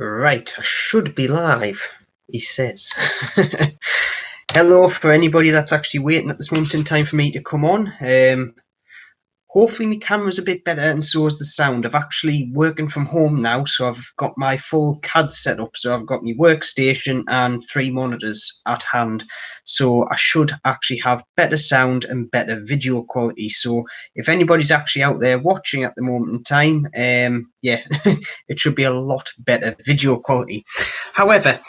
Right, I should be live, he says. Hello for anybody that's actually waiting at this moment in time for me to come on. Hopefully my camera's a bit better and so is the sound. I've actually working from home now, so I've got my full CAD set up. So I've got my workstation and 3 monitors at hand. So I should actually have better sound and better video quality. So if anybody's actually out there watching at the moment in time, yeah, it should be a lot better video quality. However,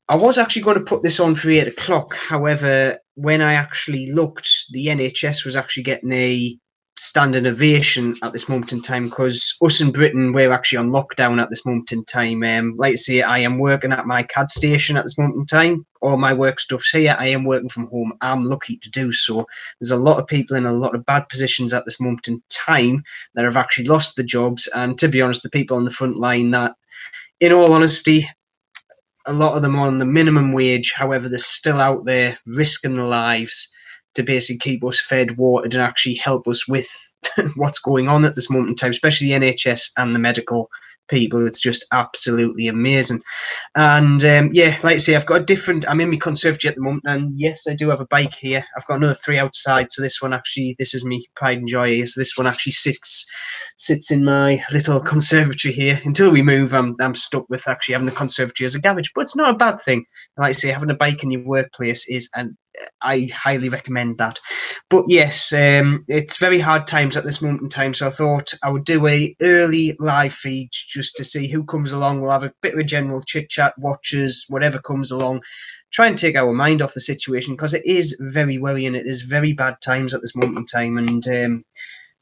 I was actually going to put this on for 8 o'clock. However, when I actually looked, the NHS was actually getting a standing ovation at this moment in time because us in Britain, we're actually on lockdown at this moment in time. Like I say, I am working at my CAD station at this moment in time. All my work stuff's here. I am working from home. I'm lucky to do so. There's a lot of people in a lot of bad positions at this moment in time that have actually lost the jobs. And to be honest, the people on the front line that, in all honesty, a lot of them on the minimum wage. However, they're still out there risking their lives to basically keep us fed, watered, and actually help us with what's going on at this moment in time, especially the NHS and the medical people. It's just absolutely amazing. And yeah, like I say, I've got a different. I'm in my conservatory at the moment, and yes, I do have a bike here. I've got another 3 outside, so this one actually, this is me pride and joy here. So this one actually sits in my little conservatory here. Until we move, I'm stuck with actually having the conservatory as a garage, but it's not a bad thing. Like I say, having a bike in your workplace is an I highly recommend that. But yes, it's very hard times at this moment in time, so I thought I would do a early live feed just to see who comes along. We'll have a bit of a general chit chat, watches, whatever comes along. Try and take our mind off the situation because it is very worrying. It is very bad times at this moment in time, and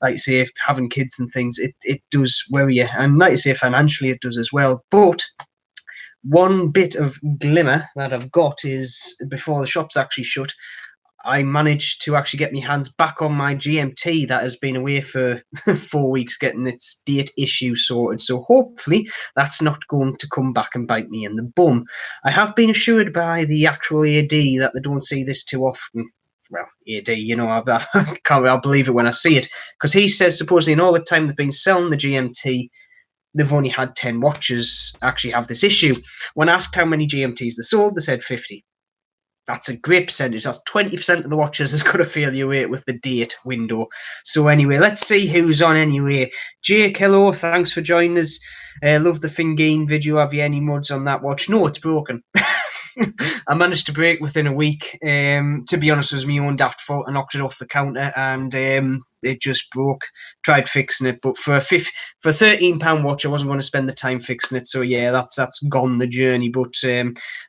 like I say, having kids and things, it does worry you, and like I say, financially it does as well. But one bit of glimmer that I've got is before the shops actually shut, I managed to actually get my hands back on my GMT that has been away for 4 weeks getting its date issue sorted. So hopefully that's not going to come back and bite me in the bum. I have been assured by the actual AD that they don't see this too often. Well, AD, you know, I'll believe it when I see it. Because he says supposedly in all the time they've been selling the GMT, they've only had 10 watches actually have this issue. When asked how many GMTs they sold, they said 50. That's a great percentage. That's 20% of the watches has got a failure rate with the date window. So anyway, let's see who's on anyway. Jake, hello. Thanks for joining us. Love the Fingine video. Have you any muds on that watch? No, it's broken. I managed to break within a week. To be honest, it was my own daft fault. I knocked it off the counter and it just broke. Tried fixing it, but for £13 watch, I wasn't going to spend the time fixing it. So yeah, that's gone the journey. But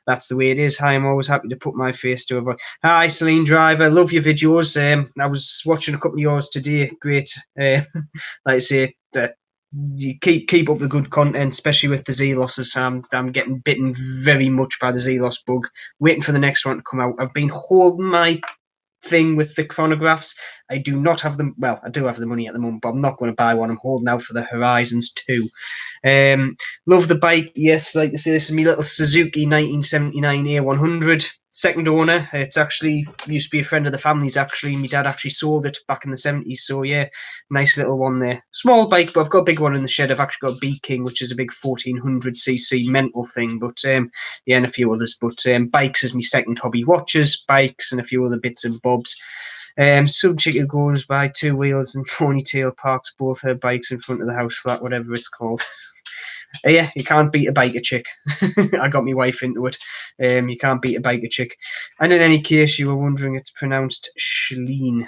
that's the way it is. Hi, I'm always happy to put my face to it. Hi, Celine Driver. Love your videos. I was watching a couple of yours today. Great. Like I say, you keep up the good content, especially with the Z-losses. I'm getting bitten very much by the Z-loss bug. Waiting for the next one to come out. I've been holding my thing with the chronographs. I do not have them. Well, I do have the money at the moment, but I'm not going to buy one. I'm holding out for the Horizons 2. Love the bike. Yes, like I say, this is my little Suzuki 1979 A100. Second owner. It's actually used to be a friend of the family's. Actually, my dad actually sold it back in the 70s. So yeah, nice little one there. Small bike, but I've got a big one in the shed. I've actually got a B King, which is a big 1400cc mental thing. But yeah, and a few others. But bikes is my second hobby. Watches, bikes, and a few other bits and bobs. Some chick who goes by 2 wheels and ponytail parks both her bikes in front of the house flat, whatever it's called. Yeah, you can't beat a biker chick. I got my wife into it. You can't beat a biker chick. And in any case, you were wondering, it's pronounced Shlene.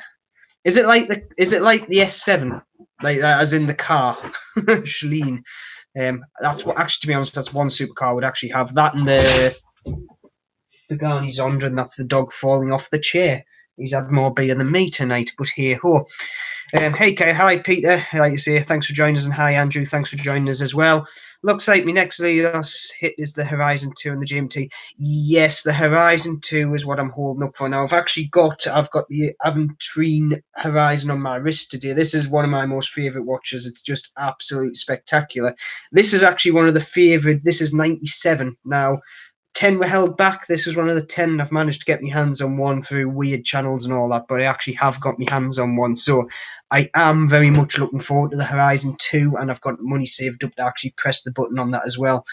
Is it like the S7, like as in the car, Shlene? That's what actually, to be honest, that's one supercar would actually have that, and the Pagani Zonda, and that's the dog falling off the chair. He's had more beer than me tonight, but hey ho. Hey, Kay, hi, Peter. Like you say, thanks for joining us, and hi, Andrew. Thanks for joining us as well. Looks like my next Leos hit is the Horizon 2 and the GMT. Yes, the Horizon 2 is what I'm holding up for now. I've got the Aventurine Horizon on my wrist today. This is one of my most favourite watches. It's just absolutely spectacular. This is actually one of the favourite. This is 97 now. 10 were held back. This was one of the 10. I've managed to get my hands on one through weird channels and all that, but I actually have got my hands on one. So I am very much looking forward to the Horizon 2, and I've got money saved up to actually press the button on that as well.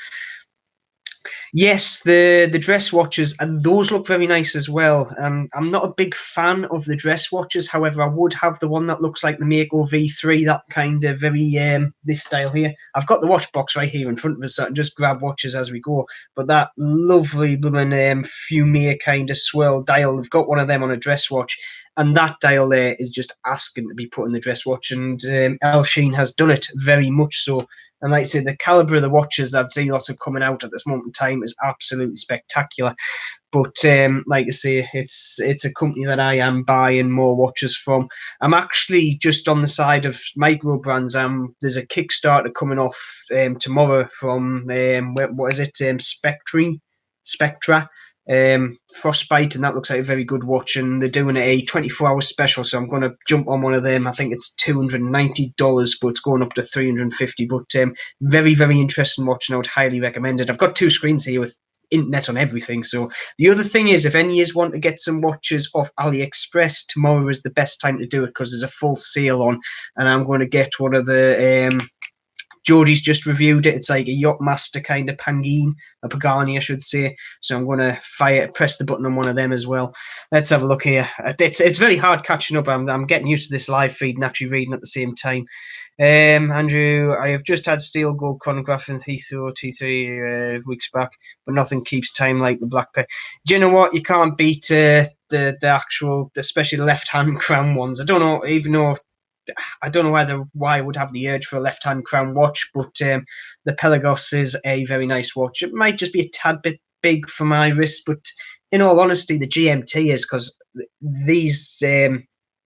Yes, the dress watches, and those look very nice as well. I'm not a big fan of the dress watches. However, I would have the one that looks like the Mako V3, that kind of very this style here. I've got the watch box right here in front of us, so I can just grab watches as we go. But that lovely blooming fumier kind of swirl dial, I've got one of them on a dress watch, and that dial there is just asking to be put in the dress watch, and El Sheen has done it very much so. And like I say, the calibre of the watches that Zelos are coming out at this moment in time is absolutely spectacular. But like I say, it's a company that I am buying more watches from. I'm actually just on the side of micro brands. There's a Kickstarter coming off tomorrow from what is it? Spectra. Frostbite, and that looks like a very good watch, and they're doing a 24-hour special, so I'm going to jump on one of them. I think it's $290, but it's going up to $350. But very, very interesting watch, and I would highly recommend it. I've got two screens here with internet on everything. So the other thing is, if any of you want to get some watches off AliExpress, tomorrow is the best time to do it because there's a full sale on, and I'm going to get one of the Jodie's just reviewed it. It's like a Yachtmaster kind of Pagani, I should say. So I'm going to press the button on one of them as well. Let's have a look here. It's very hard catching up. I'm getting used to this live feed and actually reading at the same time. Andrew, I have just had steel gold chronograph in Heathrow T3 weeks back, but nothing keeps time like the Black Pair. Do you know what? You can't beat the actual, especially the left-hand crown ones. I don't know why I would have the urge for a left-hand crown watch, but the Pelagos is a very nice watch. It might just be a tad bit big for my wrist, but in all honesty, the GMT is, because these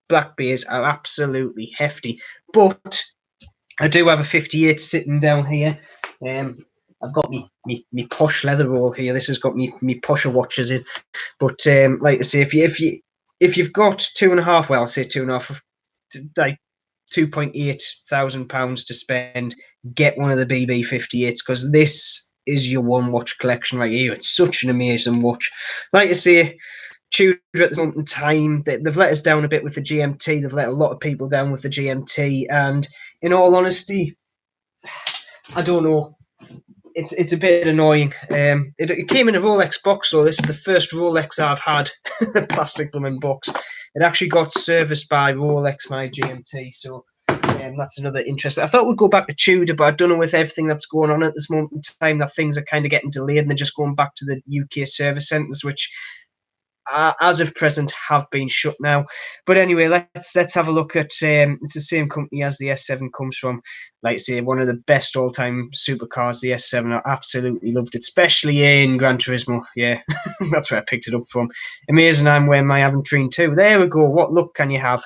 Black Bears are absolutely hefty. But I do have a 58 sitting down here. I've got me posh leather roll here. This has got me posher watches in. But like I say, if you've got £2.5, well, I'll say £2.5, like £2,800 to spend, get one of the BB58s, because this is your one watch collection right here. It's such an amazing watch. Like I say, Tudor at this moment in time, they've let us down a bit with the GMT. They've let a lot of people down with the GMT, and in all honesty, I don't know. It's a bit annoying. It came in a Rolex box, so this is the first Rolex I've had, a plastic blooming box. It actually got serviced by Rolex, my GMT, so that's another interest. I thought we'd go back to Tudor, but I don't know, with everything that's going on at this moment in time, that things are kind of getting delayed and they're just going back to the UK service centres, which as of present have been shut now. But anyway, let's have a look at it's the same company as the S7 comes from. Like I say, one of the best all-time supercars, the S7. I absolutely loved it, especially in Gran Turismo. Yeah, that's where I picked it up from. Amazing. I'm wearing my Aventurine too. There we go. What luck can you have?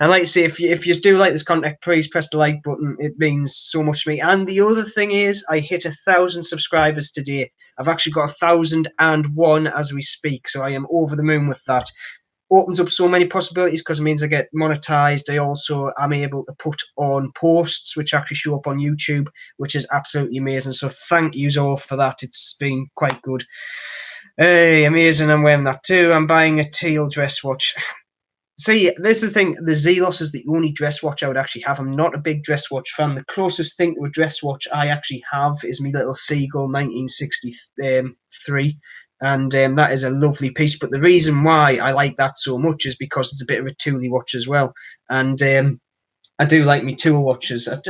And like I say, if you do like this content, please press the like button. It means so much to me. And the other thing is, I hit 1,000 subscribers today. I've actually got 1,001 as we speak, so I am over the moon with that. Opens up so many possibilities because it means I get monetized. I also am able to put on posts which actually show up on YouTube, which is absolutely amazing. So thank you all for that. It's been quite good. Hey, amazing. I'm wearing that too. I'm buying a teal dress watch. See, this is the thing. The Zelos is the only dress watch I would actually have. I'm not a big dress watch fan. The closest thing to a dress watch I actually have is my little Seagull 1963. And that is a lovely piece. But the reason why I like that so much is because it's a bit of a tooly watch as well. And I do like me tool watches. I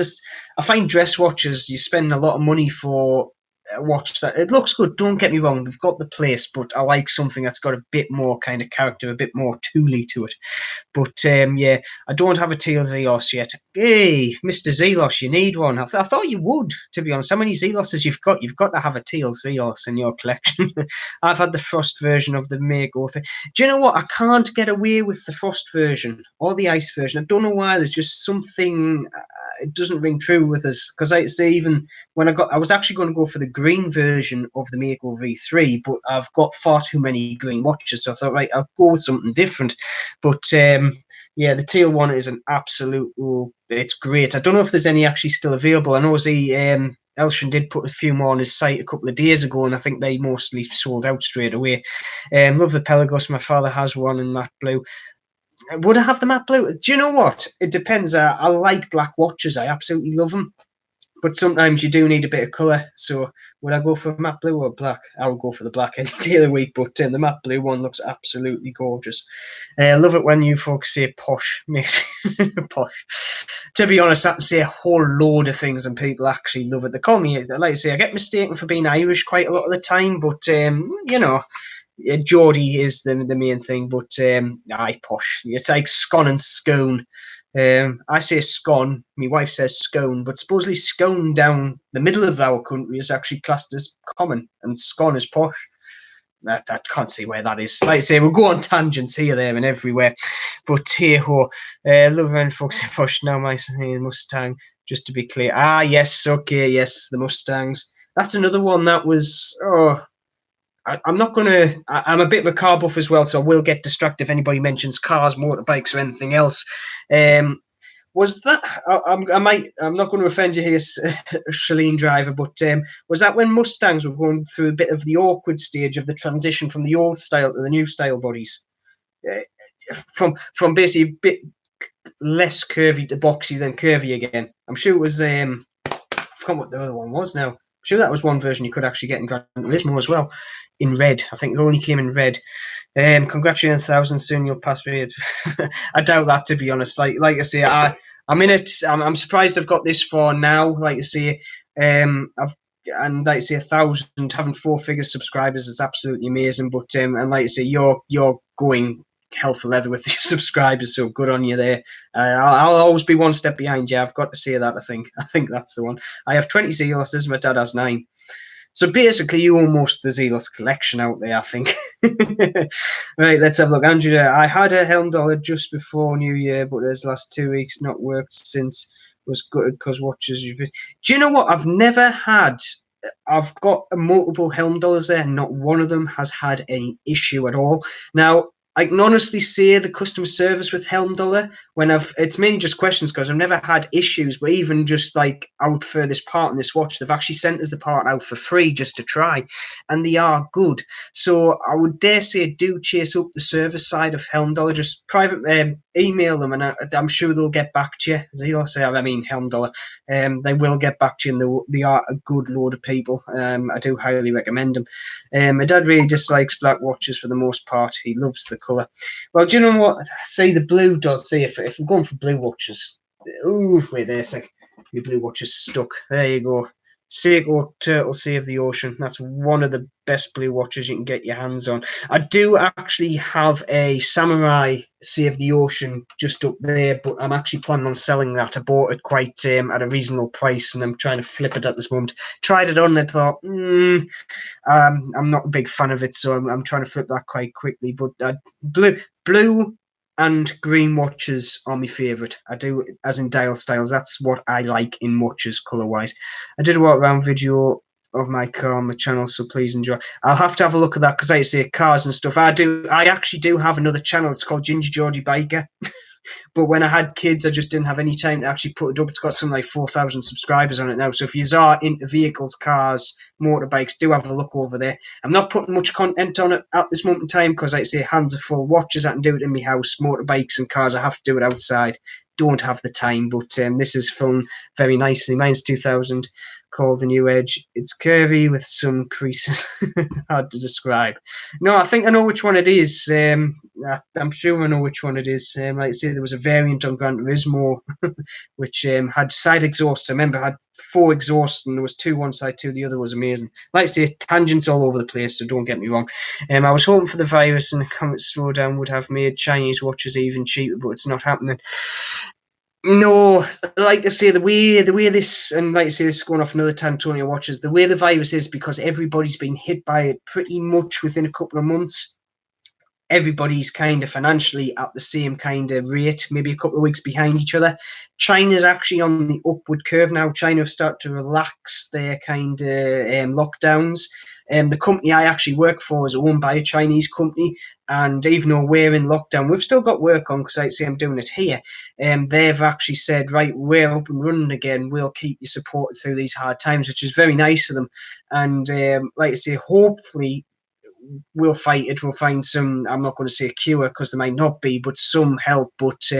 find dress watches, you spend a lot of money for a watch that it looks good. Don't get me wrong, they've got the place, but I like something that's got a bit more kind of character, a bit more tooly to it. But yeah, I don't have a teal Zelos yet. Hey, Mr. Zelos, you need one. I thought you would, to be honest. How many Zeloses you've got? You've got to have a teal Zelos in your collection. I've had the frost version of the Mako thing. Do you know what? I can't get away with the frost version or the ice version. I don't know why. There's just something, it doesn't ring true with us. Because I say, even when I was actually going to go for the green version of the Mako V3, but I've got far too many green watches, so I thought, right, I'll go with something different. But Yeah, the teal one is an absolute. It's great. I don't know if there's any actually still available. I know Elshin did put a few more on his site a couple of days ago, and I think they mostly sold out straight away. Love the Pelagos. My father has one in matte blue. Would I have the matte blue? Do you know what? It depends. I like black watches. I absolutely love them. But sometimes you do need a bit of colour. So would I go for matte blue or black? I would go for the black any day of the week. But the matte blue one looks absolutely gorgeous. I love it when you folks say posh. Makes posh. To be honest, I say a whole load of things and people actually love it. They call me, like I say, I get mistaken for being Irish quite a lot of the time. But, Geordie is the main thing. But aye, posh. It's like scone and scone. I say scone, my wife says scone, but supposedly scone down the middle of our country is actually classed as common, and scone is posh. I can't see where that is. Like I say, we'll go on tangents here, there, and everywhere. But here, love and folks posh now, my Mustang. Just to be clear, yes, okay, yes, the Mustangs. That's another one that was. I'm not gonna. I'm a bit of a car buff as well, so I will get distracted if anybody mentions cars, motorbikes, or anything else. Was that? I'm not going to offend you here, Shalene Driver, but was that when Mustangs were going through a bit of the awkward stage of the transition from the old style to the new style bodies? From basically a bit less curvy to boxy, then curvy again. I'm sure it was. I forgot what the other one was now. I'm sure that was one version you could actually get in Gran Turismo as well, in red. I think it only came in red. Congratulations, 1,000. Soon you'll pass me. I doubt that, to be honest. Like I say, I'm in it. I'm surprised I've got this far now. Like I say, I've and like I say, 1,000 having 4-figure subscribers is absolutely amazing. But and like I say, you're going hell for leather with your subscribers, so good on you there. I'll always be one step behind you. I've got to say that. I think that's the one. I have 20 Zealous. My dad has 9. So basically, you almost the Zealous collection out there, I think. Right, let's have a look. Andrew, I had a Helm Dollar just before New Year, but those last 2 weeks not worked since. Was good because watches. Do you know what? I've got multiple Helm Dollars there. Not one of them has had any issue at all. Now, I can honestly say the customer service with Helm Dollar, it's mainly just questions because I've never had issues, but even just like, I would prefer this part in this watch, they've actually sent us the part out for free just to try, and they are good. So I would dare say, do chase up the service side of Helm Dollar, just private email them, and I'm sure they'll get back to you. As you say, I mean Helm Dollar, they will get back to you, and they are a good load of people. I do highly recommend them. My dad really dislikes black watches for the most part. He loves the colour. Well, do you know what? Say the blue does. Say if I'm going for blue watches. Ooh, wait there a sec. Your blue watch is stuck. There you go. Seiko Turtle Save the Ocean. That's one of the best blue watches you can get your hands on. I do actually have a Samurai Save the Ocean just up there, but I'm actually planning on selling that. I bought it quite at a reasonable price, and I'm trying to flip it at this moment. Tried it on and I thought, I'm not a big fan of it, so I'm trying to flip that quite quickly. But blue and green watches are my favourite. I do, as in dial styles. That's what I like in watches, colour-wise. I did a walk-around video of my car on my channel, so please enjoy. I'll have to have a look at that because I say cars and stuff. I actually do have another channel. It's called Ginger Geordie Biker. But when I had kids, I just didn't have any time to actually put it up. It's got something like 4,000 subscribers on it now. So if you are into vehicles, cars, motorbikes, do have a look over there. I'm not putting much content on it at this moment in time because, like I say, hands are full. Watches, I can do it in my house. Motorbikes and cars, I have to do it outside. Don't have the time, but this is filmed very nicely. Mine's 2000, called the New Edge. It's curvy with some creases. Hard to describe. No, I think I know which one it is. I'm sure I know which one it is. Like I say, there was a variant on Gran Turismo which had side exhausts. I remember it had 4 exhausts, and there was 2 one side, 2 the other. Was amazing. Like I say, tangents all over the place, so don't get me wrong. I was hoping for the virus and the comet slowdown would have made Chinese watches even cheaper, but it's not happening. No, like I say, the way this, and like I say, this is going off another Tantonio watches, the way the virus is, because everybody's been hit by it pretty much within a couple of months. everybody's kind of financially at the same kind of rate, maybe a couple of weeks behind each other. China's actually on the upward curve now. China have started to relax their kind of lockdowns. The company I actually work for is owned by a Chinese company, and even though we're in lockdown, we've still got work on because I say I'm doing it here. They've actually said, right, we're up and running again. We'll keep you supported through these hard times, which is very nice of them. And like I say, hopefully we'll fight it. We'll find some, I'm not going to say a cure because there might not be, but some help. But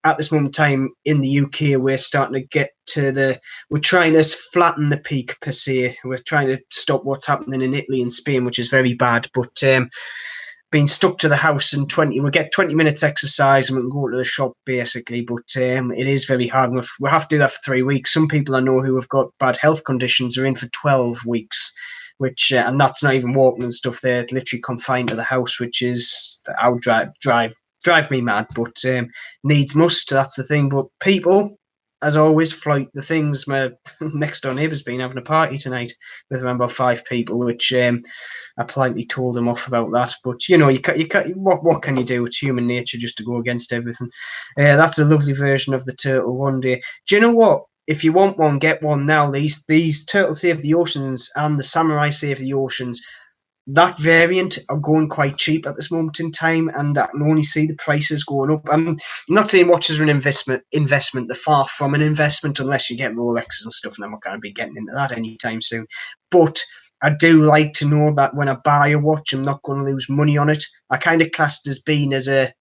at this moment in time in the UK, we're starting to get to we're trying to flatten the peak per se. We're trying to stop what's happening in Italy and Spain, which is very bad. But being stuck to the house and we get 20 minutes exercise and we can go to the shop basically. But it is very hard. We have to do that for 3 weeks. Some people I know who have got bad health conditions are in for 12 weeks. Which and that's not even walking and stuff. They're literally confined to the house, which is I would drive me mad. But needs must. That's the thing. But people, as always, float the things. My next door neighbour's been having a party tonight with around about 5 people, which I politely told them off about that. But you can't. What can you do? It's human nature just to go against everything. That's a lovely version of the turtle one day. Do you know what? If you want one, get one now. These Turtles Save the Oceans and the Samurai Save the Oceans, that variant are going quite cheap at this moment in time, and I can only see the prices going up. I'm not saying watches are an investment. They're far from an investment unless you get Rolexes and stuff, and I'm not going to be getting into that anytime soon. But I do like to know that when I buy a watch, I'm not going to lose money on it. I kind of classed as being as a,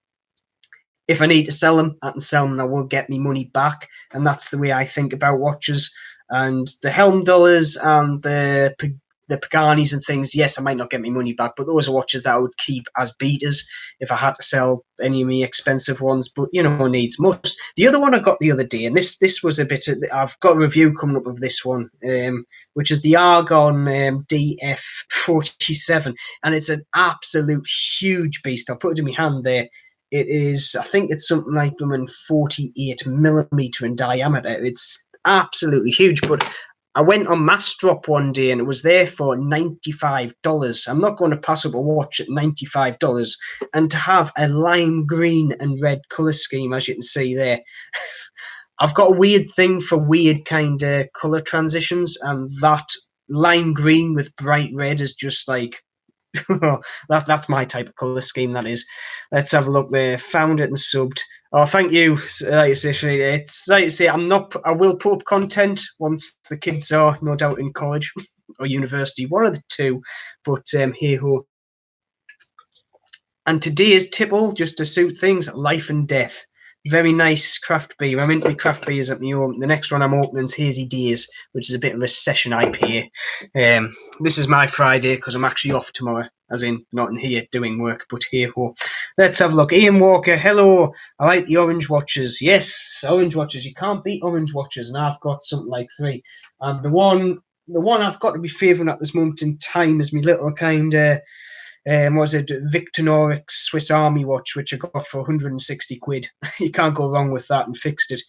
if I need to sell them, I can sell them and I will get me money back. And that's the way I think about watches. And the Helm Dollars and the Paganis and things, yes, I might not get my money back, but those are watches that I would keep as beaters if I had to sell any of my expensive ones. But, needs must. The other one I got the other day, and this was a bit of, I've got a review coming up of this one, which is the Argon DF47. And it's an absolute huge beast. I'll put it in my hand there. It is, I think it's something like 48 millimeter in diameter. It's absolutely huge. But I went on Mass Drop one day and it was there for $95. I'm not going to pass up a watch at $95. And to have a lime green and red colour scheme, as you can see there, I've got a weird thing for weird kind of colour transitions, and that lime green with bright red is just like, that's my type of colour scheme, that is. Let's have a look there. Found it and subbed. Oh, thank you. Like you say, it's like you say, I will put up content once the kids are no doubt in college or university, one of the two. But hey ho. And today's tipple, just to suit things, life and death. Very nice craft beer. I'm into craft beers at my own. The next one I'm opening is Hazy Days, which is a bit of a session IPA. This is my Friday because I'm actually off tomorrow, as in not in here doing work, but here. Let's have a look. Ian Walker, hello. I like the orange watches. Yes, orange watches. You can't beat orange watches, and I've got something like 3. And the one I've got to be favouring at this moment in time is my little kind of was it Victorinox Swiss Army watch, which I got for 160 quid. You can't go wrong with that, and fixed it.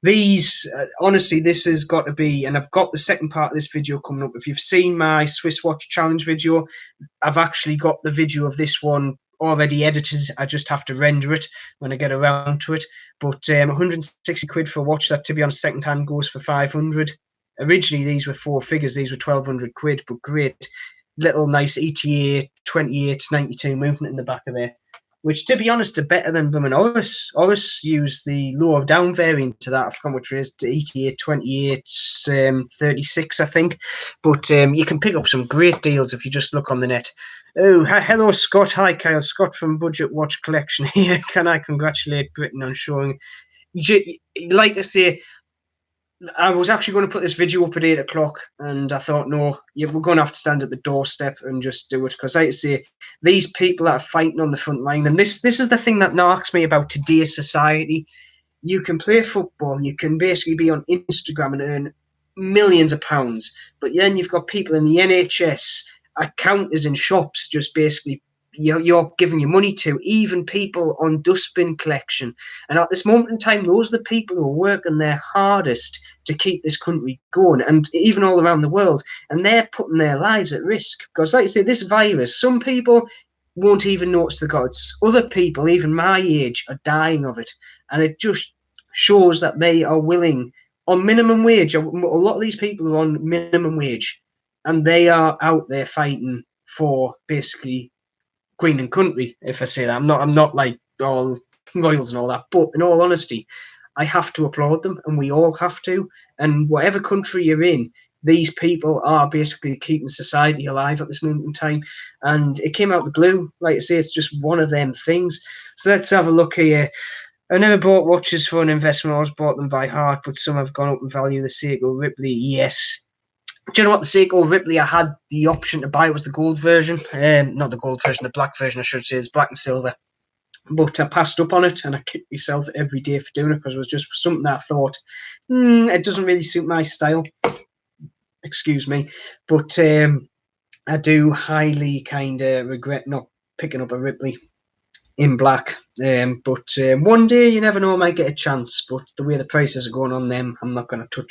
These, honestly, this has got to be, and I've got the second part of this video coming up. If you've seen my Swiss watch challenge video, I've actually got the video of this one already edited. I just have to render it when I get around to it. But 160 quid for a watch that, to be honest, second hand goes for 500. Originally, these were 4 figures. These were 1,200 quid, but great. Little nice ETA 2892 movement in the back of there, which, to be honest, are better than them and Oris. Oris used the lower down variant to that. I forgot which it is, the ETA 2836, I think. But you can pick up some great deals if you just look on the net. Oh, hello, Scott. Hi, Kyle. Scott from Budget Watch Collection here. Can I congratulate Britain on showing... Like I say, I was actually going to put this video up at 8 o'clock, and I thought, no, we're going to have to stand at the doorstep and just do it. Because, like I say, these people that are fighting on the front line, and this is the thing that narks me about today's society. You can play football, you can basically be on Instagram and earn millions of pounds, but then you've got people in the NHS, at counters in shops, just basically you're giving your money to, even people on dustbin collection. And at this moment in time, those are the people who are working their hardest to keep this country going, and even all around the world. And they're putting their lives at risk. Because, like I say, this virus, some people, won't even notice the gods. Other people, even my age, are dying of it, and it just shows that they are willing on minimum wage. A lot of these people are on minimum wage, and they are out there fighting for basically Queen and country. If I say that, I'm not like all royals and all that, but in all honesty, I have to applaud them, and we all have to. And whatever country you're in, these people are basically keeping society alive at this moment in time. And it came out the blue. Like I say, it's just one of them things. So let's have a look here. I never bought watches for an investment. I always bought them by heart, but some have gone up in value. The Seiko Ripley, yes. Do you know what? The Seiko Ripley, I had the option to buy. It was the gold version. Not the gold version, the black version, I should say. It's black and silver. But I passed up on it, and I kicked myself every day for doing it because it was just something that I thought, it doesn't really suit my style. Excuse me. But I do highly kind of regret not picking up a Ripley in black. But one day, you never know, I might get a chance. But the way the prices are going on them, I'm not going to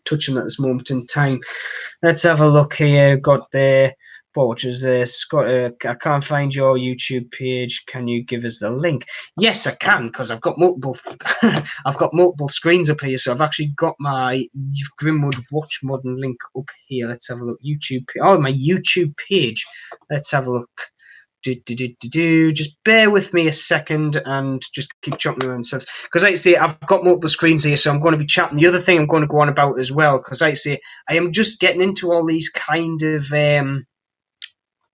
touch them at this moment in time. Let's have a look here. Got the which is Scott. I can't find your YouTube page. Can you give us the link? Yes, I can, because I've got multiple. I've got multiple screens up here, so I've actually got my Grimwood Watch Modern link up here. Let's have a look. YouTube. Oh, my YouTube page. Let's have a look. Just bear with me a second and just keep chopping around stuff. Because like I say, I've got multiple screens here, so I'm going to be chatting. The other thing I'm going to go on about as well, because like I say, I am just getting into all these kind of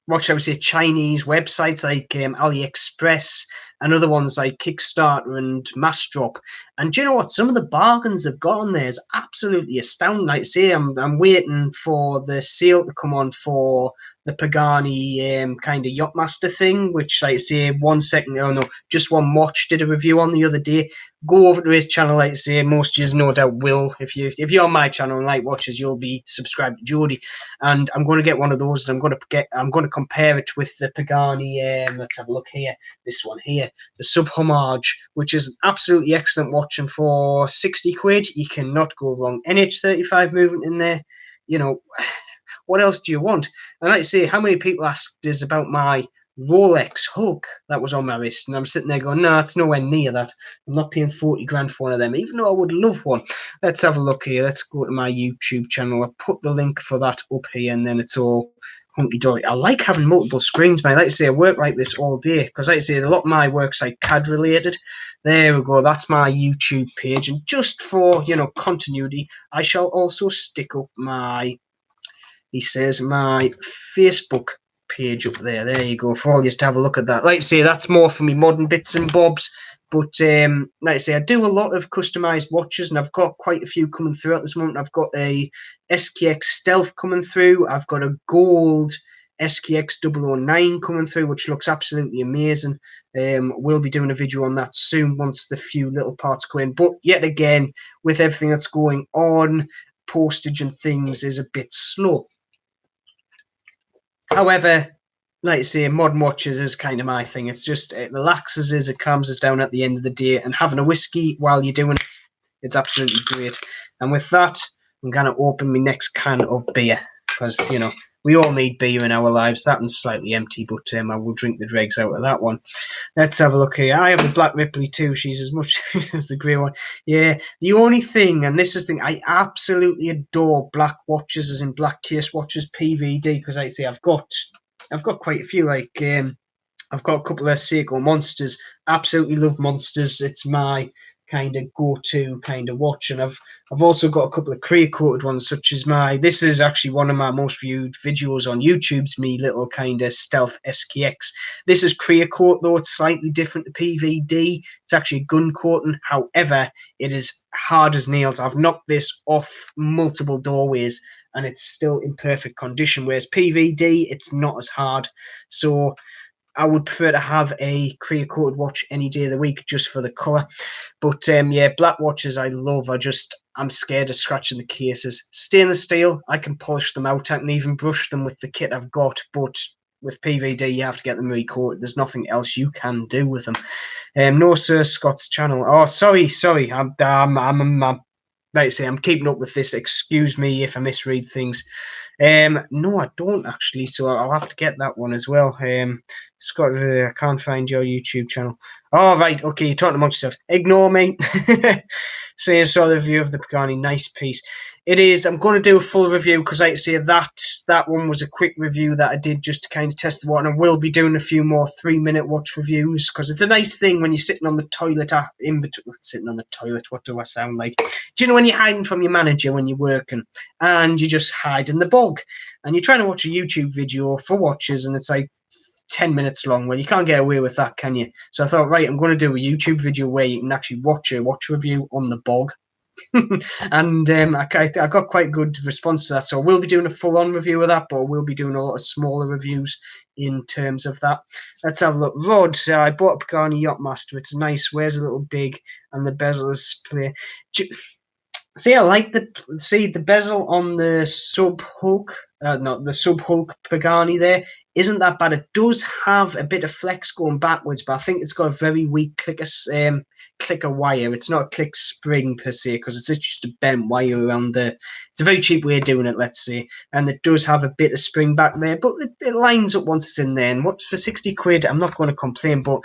what shall we say, Chinese websites like AliExpress and other ones like Kickstarter and Massdrop. And do you know what? Some of the bargains they've got on there is absolutely astounding. Like I say, I'm waiting for the sale to come on for the Pagani kind of Yachtmaster thing, which, like I say, 1 second, oh no, Just One Watch did a review on the other day. Go over to his channel, like I say, most of you no doubt will. If you're on my channel and like watches, you'll be subscribed to Jody. And I'm going to get one of those, and I'm going to compare it with the Pagani. Let's have a look here. This one here, the Sub Homage, which is an absolutely excellent watch, and for 60 quid, you cannot go wrong. NH35 movement in there, you know. What else do you want? And like I say, how many people asked us about my Rolex Hulk that was on my wrist? And I'm sitting there going, no, it's nowhere near that. I'm not paying 40 grand for one of them, even though I would love one. Let's have a look here. Let's go to my YouTube channel. I'll put the link for that up here, and then it's all hunky-dory. I like having multiple screens, man. Like I say, I work like this all day, because like I say, a lot of my work's like CAD related. There we go. That's my YouTube page. And just for, continuity, I shall also stick up my Facebook page up there. There you go, for all you to have a look at that. Like I say, that's more for me modern bits and bobs. But like I say, I do a lot of customized watches, and I've got quite a few coming through at this moment. I've got a SKX Stealth coming through. I've got a gold SKX 009 coming through, which looks absolutely amazing. We'll be doing a video on that soon once the few little parts go in. But yet again, with everything that's going on, postage and things is a bit slow. However, like I say, modern watches is kind of my thing. It's just, it relaxes us, it calms us down at the end of the day, and having a whiskey while you're doing it, it's absolutely great. And with that, I'm going to open my next can of beer, because, we all need beer in our lives. That one's slightly empty, but I will drink the dregs out of that one. Let's have a look here. I have a black Ripley too. She's as much as the grey one. Yeah, the only thing, and this is the thing, I absolutely adore black watches, as in black case watches, PVD, because like I say, I've got quite a few. Like I've got a couple of Seiko Monsters. Absolutely love Monsters. It's my kind of go-to kind of watch, and I've also got a couple of clear coated ones, such as this is actually one of my most viewed videos on YouTube's me little kind of Stealth SKX. This is clear coat, though it's slightly different to PVD. It's actually gun coating. However, it is hard as nails. I've knocked this off multiple doorways, and it's still in perfect condition, whereas PVD, it's not as hard. So I would prefer to have a clear coated watch any day of the week, just for the colour. But yeah, black watches I love. I'm scared of scratching the cases. Stainless steel, I can polish them out. I can even brush them with the kit I've got. But with PVD, you have to get them recoated. There's nothing else you can do with them. No, sir, Scott's channel. Oh, sorry. I'm like I say, I'm keeping up with this. Excuse me if I misread things. No, I don't actually, so I'll have to get that one as well. Scott, I can't find your YouTube channel. Oh, right, okay, you're talking amongst yourself. Ignore me. So I saw the review of the Pagani, nice piece. It is. I'm going to do a full review because, like I say, that one was a quick review that I did just to kind of test the water. And I will be doing a few more 3-minute watch reviews because it's a nice thing when you're sitting on the toilet in between. Sitting on the toilet, what do I sound like? Do you know when you're hiding from your manager when you're working and you just hide in the bog and you're trying to watch a YouTube video for watches and it's like 10 minutes long? Well, you can't get away with that, can you? So I thought, right, I'm going to do a YouTube video where you can actually watch a watch review on the bog. And I got quite good response to that. So we'll be doing a full-on review of that, but we'll be doing a lot of smaller reviews in terms of that. Let's have a look. Rod, I bought a Pagani Yachtmaster. It's nice. Wears a little big, and the bezel is clear. See, I like the bezel on the sub Hulk, not the sub Hulk Pagani. There isn't that bad. It does have a bit of flex going backwards, but I think it's got a very weak clicker wire. It's not a click spring per se because it's just a bent wire around the. It's a very cheap way of doing it, let's say, and it does have a bit of spring back there, but it lines up once it's in there. And what's for £60? I'm not going to complain, but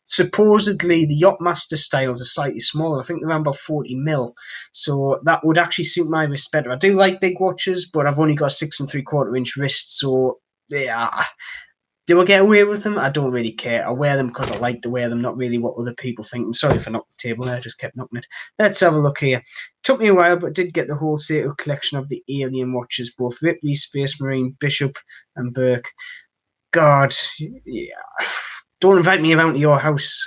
supposedly the Yachtmaster styles are slightly smaller. I think they're around about 40mm. So that would actually suit my wrist better. I do like big watches, but I've only got a 6 3/4 inch wrist, so yeah. Do I get away with them? I don't really care. I wear them because I like to wear them, not really what other people think. I'm sorry if I knocked the table there, I just kept knocking it. Let's have a look here. Took me a while, but did get the wholesale collection of the Alien watches, both Ripley, Space Marine, Bishop, and Burke. God, yeah. Don't invite me around to your house.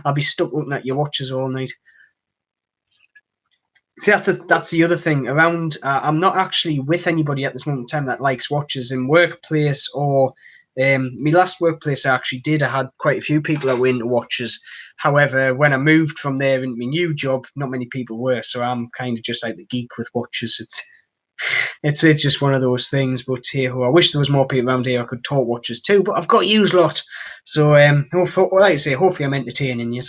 I'll be stuck looking at your watches all night. See, that's the other thing. Around, I'm not actually with anybody at this moment in time that likes watches in workplace or my last workplace. I had quite a few people that were into watches. However, when I moved from there into my new job, not many people were. So I'm kind of just like the geek with watches. It's just one of those things. But hey, I wish there was more people around here I could talk watches too. But I've got yous lot. So like I say, hopefully I'm entertaining you.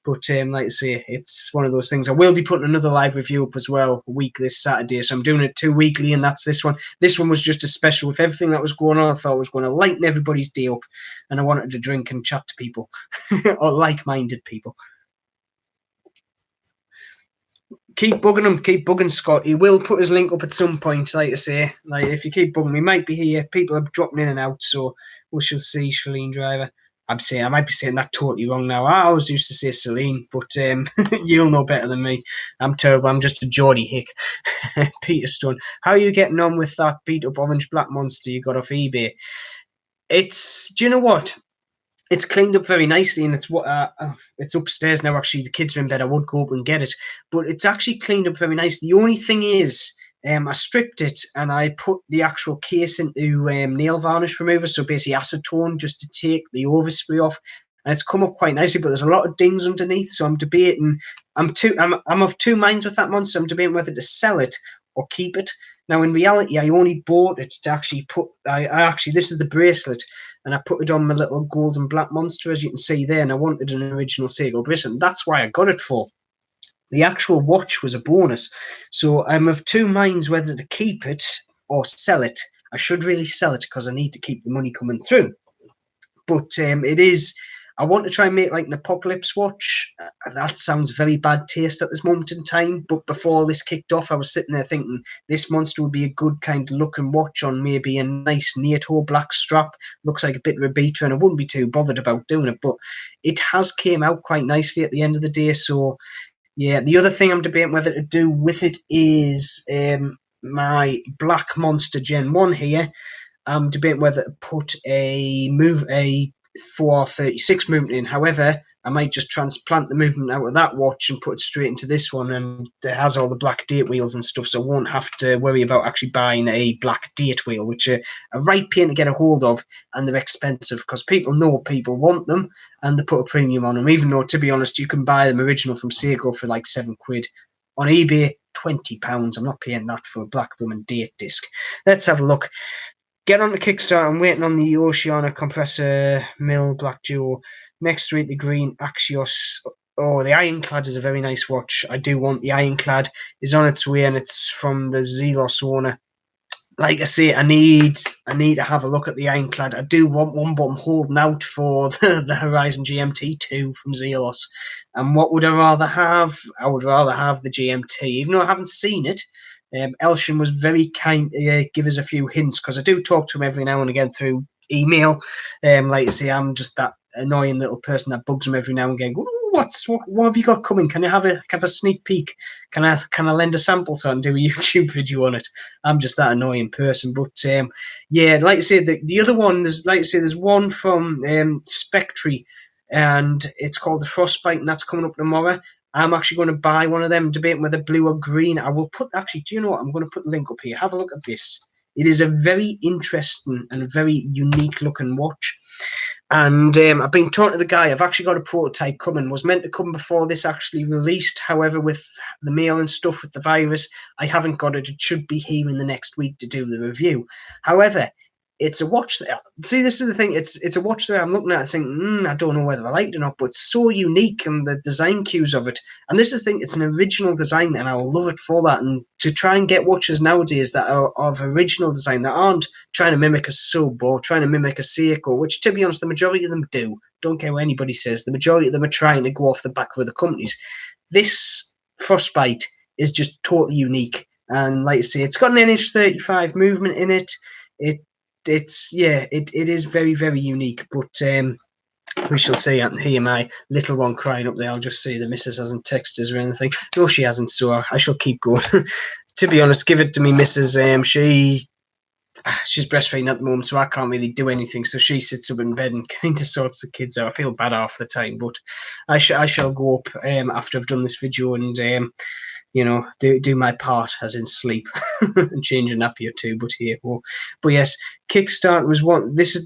But like I say, it's one of those things. I will be putting another live review up as well a week this Saturday. So I'm doing it 2 weekly, and that's this one. This one was just a special with everything that was going on. I thought I was going to lighten everybody's day up, and I wanted to drink and chat to people or like-minded people. Keep bugging him, keep bugging Scott. He will put his link up at some point, like I say. Like, if you keep bugging, we might be here. People are dropping in and out, so we shall see, Shalene Driver. I might be saying that totally wrong now. I always used to say Celine, but you'll know better than me. I'm terrible. I'm just a Geordie hick. Peter Stone. How are you getting on with that beat-up orange black monster you got off eBay? Do you know what? It's cleaned up very nicely, and it's upstairs now. Actually, the kids are in bed. I would go up and get it, but it's actually cleaned up very nicely. The only thing is, I stripped it and I put the actual case into nail varnish remover, so basically acetone, just to take the overspray off. And it's come up quite nicely, but there's a lot of dings underneath. So I'm debating. I'm of two minds with that monster. I'm debating whether to sell it or keep it. Now, in reality, I only bought it to actually put. This is the bracelet, and I put it on my little golden black monster, as you can see there. And I wanted an original Seiko bracelet, and that's why I got it for. The actual watch was a bonus, so I'm of two minds whether to keep it or sell it. I should really sell it because I need to keep the money coming through. But it is. I want to try and make like an apocalypse watch. That sounds very bad taste at this moment in time. But before this kicked off, I was sitting there thinking this monster would be a good kind of looking watch on maybe a nice NATO black strap. Looks like a bit of a beater, and I wouldn't be too bothered about doing it. But it has came out quite nicely at the end of the day. So yeah, the other thing I'm debating whether to do with it is my Black Monster Gen 1 here. I'm debating whether to put a 436 movement in. However, I might just transplant the movement out of that watch and put it straight into this one, and it has all the black date wheels and stuff, so I won't have to worry about actually buying a black date wheel, which are a right pain to get a hold of, and they're expensive because people know people want them and they put a premium on them, even though, to be honest, you can buy them original from Seiko for like £7. On eBay, £20. I'm not paying that for a black woman date disc. Let's have a look. Get on the Kickstarter. I'm waiting on the Oceana Compressor Mill Black Duo. Next week, the green Axios. Oh, the Ironclad is a very nice watch. I do want the Ironclad. It's on its way, and it's from the Zelos owner. like I say, I need to have a look at the ironclad. I do want one, but I'm holding out for the Horizon GMT2 from Zelos. And what would I rather have? I would rather have the GMT, even though I haven't seen it. Elshin was very kind to give us a few hints, because I do talk to him every now and again through email. Like I say, I'm just that annoying little person that bugs him every now and again. What have you got coming? Can you have a sneak peek? Can I lend a sample so I can do a YouTube video on it? I'm just that annoying person. But yeah, like I say, the other one, there's one from Spectre, and it's called the Frostbite, and that's coming up tomorrow. I'm actually going to buy one of them, debating whether blue or green. I will put, actually, do you know what? I'm going to put the link up here. Have a look at this. It is a very interesting and very unique looking watch. And I've been talking to the guy. I've actually got a prototype coming. Was meant to come before this actually released. However, with the mail and stuff with the virus, I haven't got it. It should be here in the next week to do the review. However, it's a watch that, see, this is the thing. It's a watch that I'm looking at. I think, I don't know whether I like it or not, but it's so unique, and the design cues of it. And this is the thing. It's an original design, and I will love it for that. And to try and get watches nowadays that are of original design, that aren't trying to mimic a sub or trying to mimic a Seiko, which, to be honest, the majority of them do. Don't care what anybody says. The majority of them are trying to go off the back of other companies. This Frostbite is just totally unique. And like I say, it's got an NH35 movement in it. It is very, very unique. But we shall see. I can hear my little one crying up there. I'll just see the missus hasn't texted us or anything. No, she hasn't, so I shall keep going. To be honest, give it to me, missus. She's breastfeeding at the moment, so I can't really do anything. So she sits up in bed and kind of sorts the kids out. I feel bad half the time, but I shall go up after I've done this video and do my part, as in sleep and change a nappy or two. But here, but yes, Kickstarter was one. This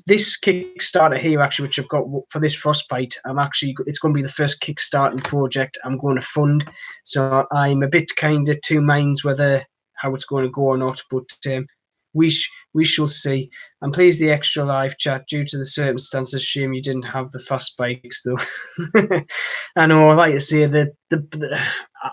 Kickstarter here, actually, which I've got for this Frostbite. It's going to be the first Kickstarting project I'm going to fund. So I'm a bit kind of two minds whether how it's going to go or not, but. We shall see. I'm pleased the extra live chat due to the circumstances. Shame you didn't have the fast bikes though. I know, like I say,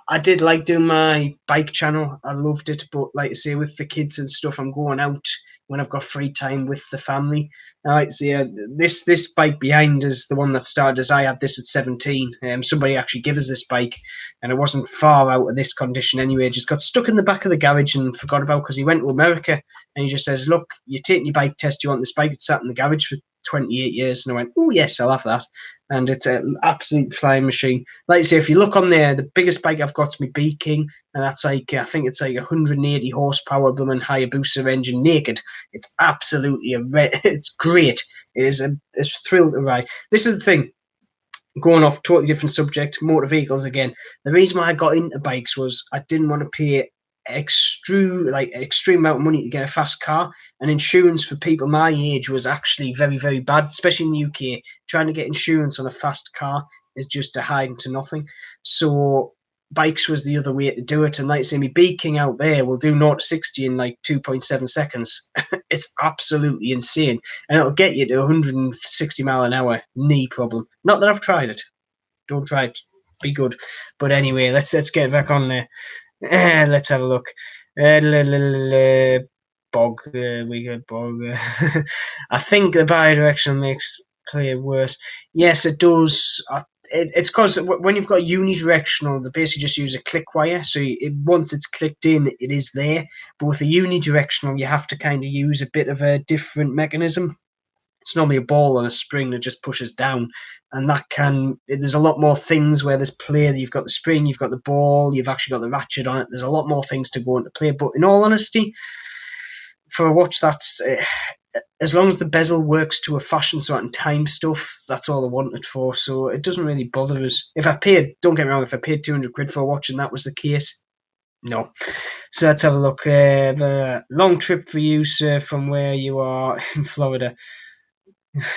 I did like doing my bike channel. I loved it, but like I say, with the kids and stuff, I'm going out when I've got free time with the family. I like to say this bike behind is the one that started as I had this at 17. Somebody actually gave us this bike, and it wasn't far out of this condition anyway. It just got stuck in the back of the garage and forgot about, because he went to America, and he just says, "Look, you're taking your bike test. You want this bike?" It sat in the garage for 28 years, and I went, "Oh yes, I'll have that." And it's an absolute flying machine. Like I say, if you look on there, the biggest bike I've got is my B King, and that's like, I think it's like 180 horsepower, blooming Hayabusa engine naked. It's absolutely it's great. It's a thrill to ride. This is the thing. Going off totally different subject, motor vehicles again. The reason why I got into bikes was I didn't want to pay extreme amount of money to get a fast car, and insurance for people my age was actually very, very bad, especially in the UK. Trying to get insurance on a fast car is just a hide to nothing. So bikes was the other way to do it. And like I say, my B King out there will do 0 to 60 in like 2.7 seconds. It's absolutely insane, and it'll get you to 160 mile an hour, knee problem. Not that I've tried it. Don't try it. Be good. But anyway, let's get back on there. Let's have a look. Bog. We got bog. I think the bidirectional makes play worse. Yes, it does. It's because when you've got unidirectional, they basically just use a click wire. So once it's clicked in, it is there. But with a unidirectional, you have to kind of use a bit of a different mechanism. It's normally a ball on a spring that just pushes down, and there's a lot more things where there's play. You've got the spring, you've got the ball, you've actually got the ratchet on it. There's a lot more things to go into play. But in all honesty, for a watch that's as long as the bezel works to a fashion, so I can time stuff, that's all I want it for. So it doesn't really bother us. Don't get me wrong, if I paid 200 quid for a watch and that was the case, no. So let's have a look. Long trip for you, sir, from where you are in Florida.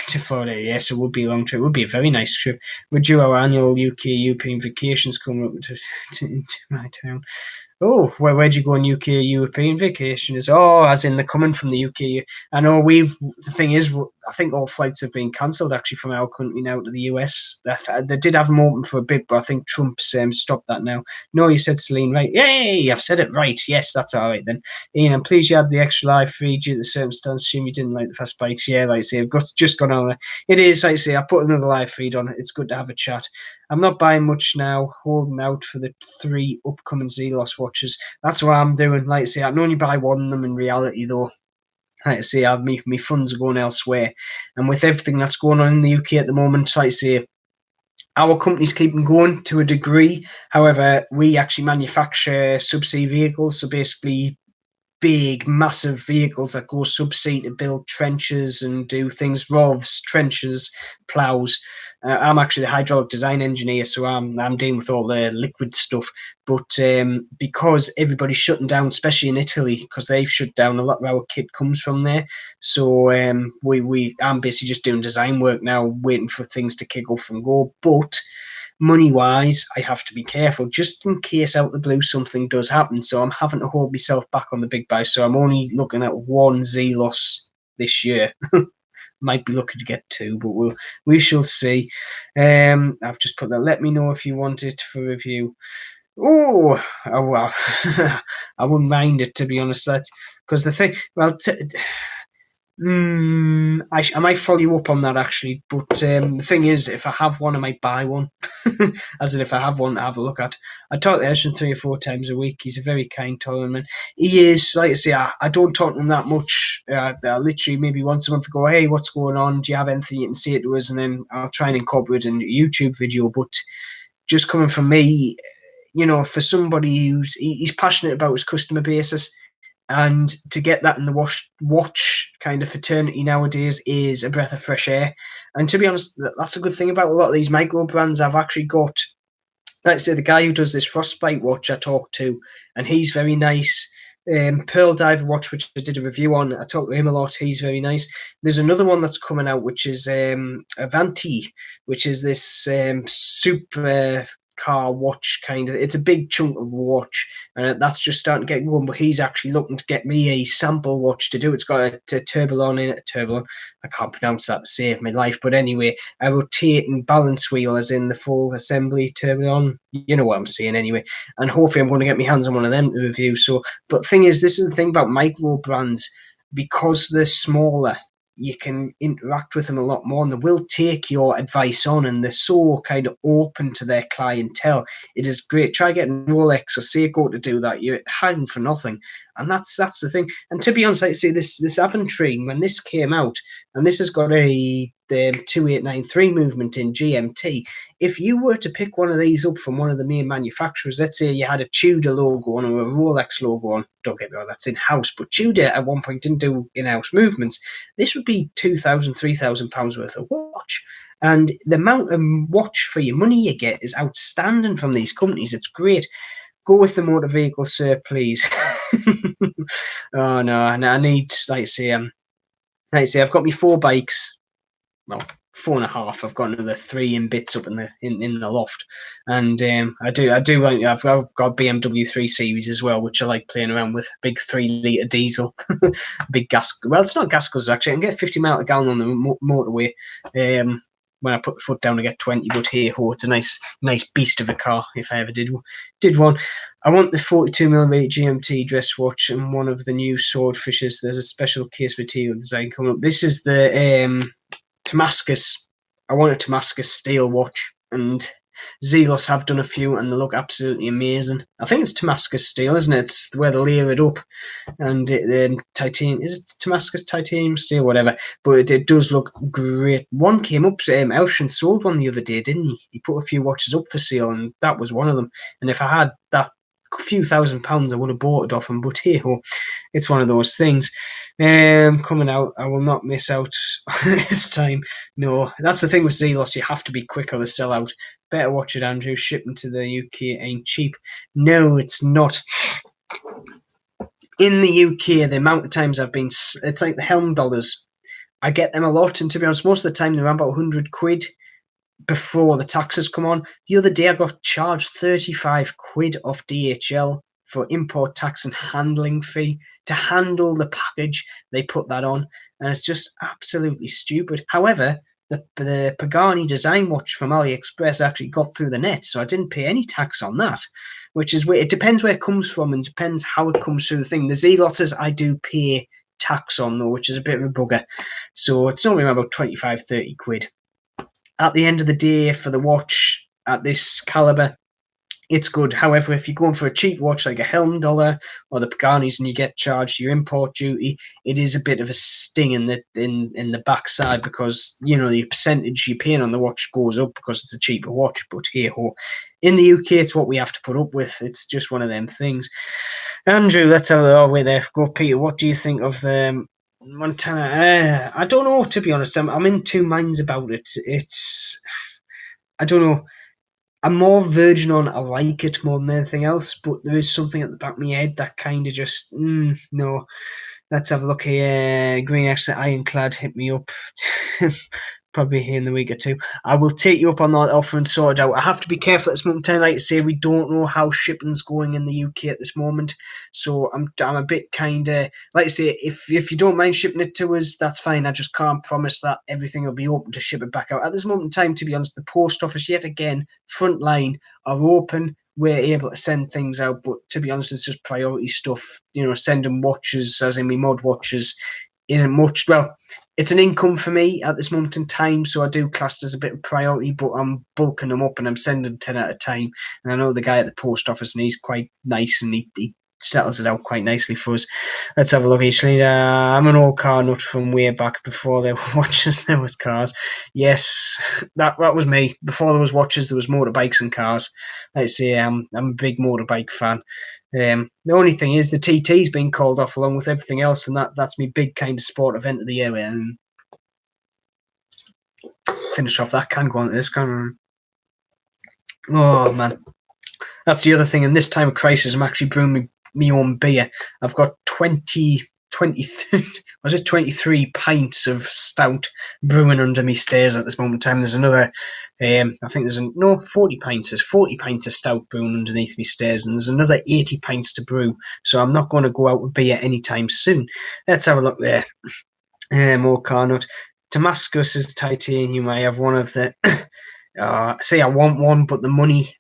To Florida, yes, it would be a long trip. It would be a very nice trip. We're due our annual UK European vacations coming up into my town. Oh, where'd you go on UK European vacation? Is oh, as in they're coming from the UK. I know we've. The thing is, I think all flights have been cancelled actually from our country now to the US. They did have them open for a bit, but I think Trump's stopped that now. No, you said Celine, right? Yay! I've said it right. Yes, that's all right then. Ian, I'm pleased you had the extra live feed due to the circumstance. Assume you didn't like the fast bikes. Yeah, like I say, I've just gone on there. It is, like I say, I put another live feed on. It's good to have a chat. I'm not buying much now, holding out for the 3 upcoming Zelos watches. That's what I'm doing. Like I say, I can only buy one of them in reality, though. Like I say, my funds are going elsewhere. And with everything that's going on in the UK at the moment, like I say, our company's keeping going to a degree. However, we actually manufacture subsea vehicles. So basically, big, massive vehicles that go subsea to build trenches and do things, ROVs, trenches, plows. I'm actually the hydraulic design engineer, so I'm dealing with all the liquid stuff. But because everybody's shutting down, especially in Italy, because they've shut down, a lot of our kit comes from there. So I'm basically just doing design work now, waiting for things to kick off and go. But money wise, I have to be careful just in case out the blue something does happen. So I'm having to hold myself back on the big buy. So I'm only looking at one Zelos this year. Might be looking to get 2, but we shall see. I've just put that. Let me know if you want it for review. Oh well, I wouldn't mind it, to be honest. That's because the thing. Well, I might follow you up on that actually, but the thing is, if I have one, I might buy one. As in, if I have one to have a look at. I talk to Ashton 3 or 4 times a week. He's a very kind, tolerant man. He is, like I say, I don't talk to him that much. I literally maybe once a month go, hey, what's going on? Do you have anything you can say to us? And then I'll try and incorporate in a YouTube video. But just coming from me, for somebody he's passionate about his customer basis. And to get that in the watch kind of fraternity nowadays is a breath of fresh air. And to be honest, that's a good thing about a lot of these micro brands. I've actually got, like I say, the guy who does this Frostbite watch I talked to, and he's very nice. Pearl Diver watch, which I did a review on, I talked to him a lot. He's very nice. There's another one that's coming out, which is Avanti, which is this super car watch kind of. It's a big chunk of watch, and that's just starting to get going. But he's actually looking to get me a sample watch to do. It's got a Tourbillon in it. Tourbillon, I can't pronounce that to save my life. But anyway, a rotating balance wheel, as in the full assembly Tourbillon. You know what I'm saying anyway. And hopefully I'm going to get my hands on one of them to review. So, but the thing is, this is the thing about micro brands, because they're smaller, you can interact with them a lot more, and they will take your advice on, and they're so kind of open to their clientele. It is great. Try getting Rolex or Seiko to do that. You're hanging for nothing. And that's the thing. And to be honest, I say this Aventry, when this came out, and this has got a 2893 movement in GMT. If you were to pick one of these up from one of the main manufacturers, let's say you had a Tudor logo on or a Rolex logo on, don't get me wrong, that's in-house, but Tudor at one point didn't do in-house movements, this would be £2,000, £3,000 worth of watch. And the amount of watch for your money you get is outstanding from these companies. It's great. Go with the motor vehicle, sir, please. Oh no, I need, like I say, I've got me 4 bikes. Well, 4.5. I've got another 3 in bits up in the loft, and I do like. I've got BMW 3 Series as well, which I like playing around with. Big 3-litre diesel, big gas. Well, it's not gas guzzles actually. I can get 50 mile a gallon on the motorway. When I put the foot down, I get 20. But hey ho, it's a nice beast of a car. If I ever did one. I want the 42mm GMT dress watch and one of the new swordfishes. There's a special case material design coming up. This is the Damascus. I want a Damascus steel watch, and Zelos have done a few, and they look absolutely amazing. I think it's Damascus steel, isn't it? It's where they layer it up, and titanium. Is it Damascus titanium steel, whatever? But it does look great. One came up. Elshin sold one the other day, didn't he? He put a few watches up for sale, and that was one of them. And if I had that few £1,000s, I would have bought it off him. But hey ho, it's one of those things. Coming out, I will not miss out this time. No, that's the thing with Zelos. You have to be quick or they sell out. Better watch it, Andrew. Shipping to the UK ain't cheap. No, it's not. In the UK, the amount of times I've been, it's like the Helm dollars. I get them a lot, and to be honest, most of the time they're around about 100 quid before the taxes come on. The other day I got charged 35 quid off DHL for import tax and handling fee. To handle the package, they put that on, and it's just absolutely stupid. However, the Pagani design watch from AliExpress actually got through the net, so I didn't pay any tax on that, which is weird. It depends where it comes from and depends how it comes through the thing. The Z-Lotters I do pay tax on, though, which is a bit of a bugger. So it's normally about 25, 30 quid. At the end of the day, for the watch at this caliber, it's good. However, if you're going for a cheap watch like a Helm Dollar or the Paganis and you get charged your import duty, it is a bit of a sting in the backside, because the percentage you're paying on the watch goes up because it's a cheaper watch. But hey ho, in the UK, it's what we have to put up with. It's just one of them things. Andrew, let's have it all way there. Go, Peter. What do you think of the Montana? I don't know, to be honest. I'm in two minds about it. I don't know. I'm more virgin on I like it more than anything else, but there is something at the back of my head that kind of just, no. Let's have a look here. Green Accent Ironclad hit me up. Probably here in the week or two. I will take you up on that offer and sort it out. I have to be careful at this moment in time. Like I say, we don't know how shipping's going in the UK at this moment. So I'm a bit kind of, like I say, if you don't mind shipping it to us, that's fine. I just can't promise that everything will be open to ship it back out. At this moment in time, to be honest, the post office, yet again, frontline, are open. We're able to send things out, but to be honest, it's just priority stuff. Sending watches, as in me mod watches, isn't much. Well, it's an income for me at this moment in time, so I do class it as a bit of priority, but I'm bulking them up and I'm sending 10 at a time. And I know the guy at the post office, and he's quite nice, and he settles it out quite nicely for us. Let's have a look, actually. I'm an old car nut from way back before there were watches, there was cars. Yes, that was me. Before there was watches, there was motorbikes and cars. Let's say I'm a big motorbike fan. The only thing is the TT's been called off along with everything else, and that's my big kind of sport event of the year. And finish off that, can go on to this, can. Oh man, that's the other thing. In this time of crisis, I'm actually brewing me own beer. I've got 23 pints of stout brewing under me stairs at this moment in time. There's another, I think there's 40 pints. There's 40 pints of stout brewing underneath me stairs, and there's another 80 pints to brew. So I'm not going to go out with beer anytime soon. Let's have a look there. More Carnot. Damascus is titanium. I have one of the. Say I want one, but the money,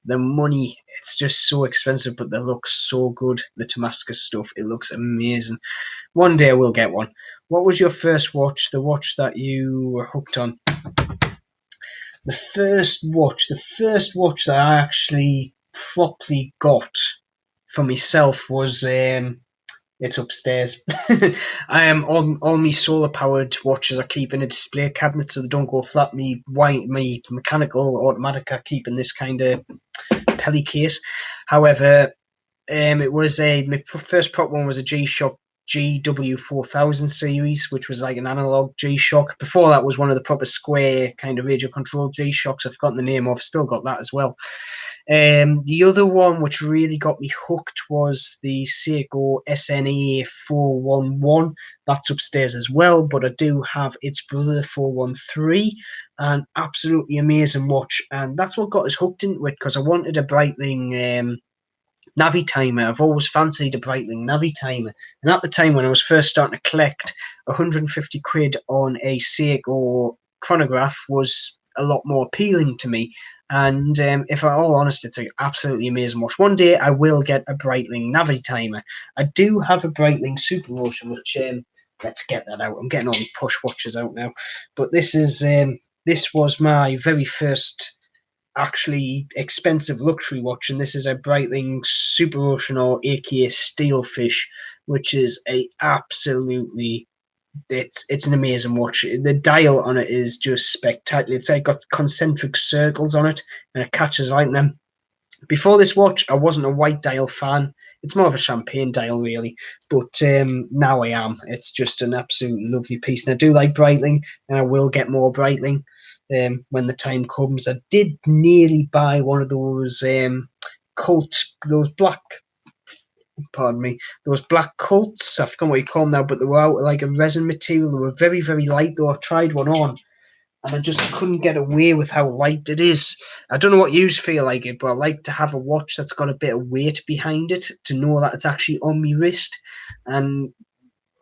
it's just so expensive, but they look so good. The Damascus stuff, it looks amazing. One day I will get one. What was your first watch, the watch that you were hooked on? The first watch that I actually properly got for myself was, it's upstairs. I am all my solar powered watches I keep in a display cabinet so they don't go flat. Me mechanical automatic I keep in this kind of pelly case. However, it was my first prop one was a G-Shock GW4000 series, which was like an analog G-Shock. Before that was one of the proper square kind of radio controlled G-Shocks. I've forgotten the name of. Still got that as well. The other one which really got me hooked was the Seiko SNA 411. That's upstairs as well, but I do have its brother 413, an absolutely amazing watch, and that's what got us hooked into it, because I wanted a Breitling Navi timer. I've always fancied a Breitling Navi timer, and at the time when I was first starting to collect, 150 quid on a Seiko chronograph was a lot more appealing to me. And if I'm all honest, it's an absolutely amazing watch. One day I will get a Breitling Navi timer. I do have a Breitling Super Motion, which let's get that out. I'm getting all the push watches out now, but this was my very first actually expensive luxury watch, and this is a Breitling Super Ocean, or aka Steelfish, which is a absolutely it's an amazing watch. The dial on it is just spectacular. It's like got concentric circles on it, and it catches lightning. Before this watch, I wasn't a white dial fan. It's more of a champagne dial, really. But now I am. It's just an absolutely lovely piece. And I do like Breitling, and I will get more Breitling when the time comes. I did nearly buy one of those those black Colts. I forgot what you call them now, but they were out like a resin material. They were very, very light, though. I tried one on, and I just couldn't get away with how light it is. I don't know what you feel like it, but I like to have a watch that's got a bit of weight behind it to know that it's actually on my wrist. And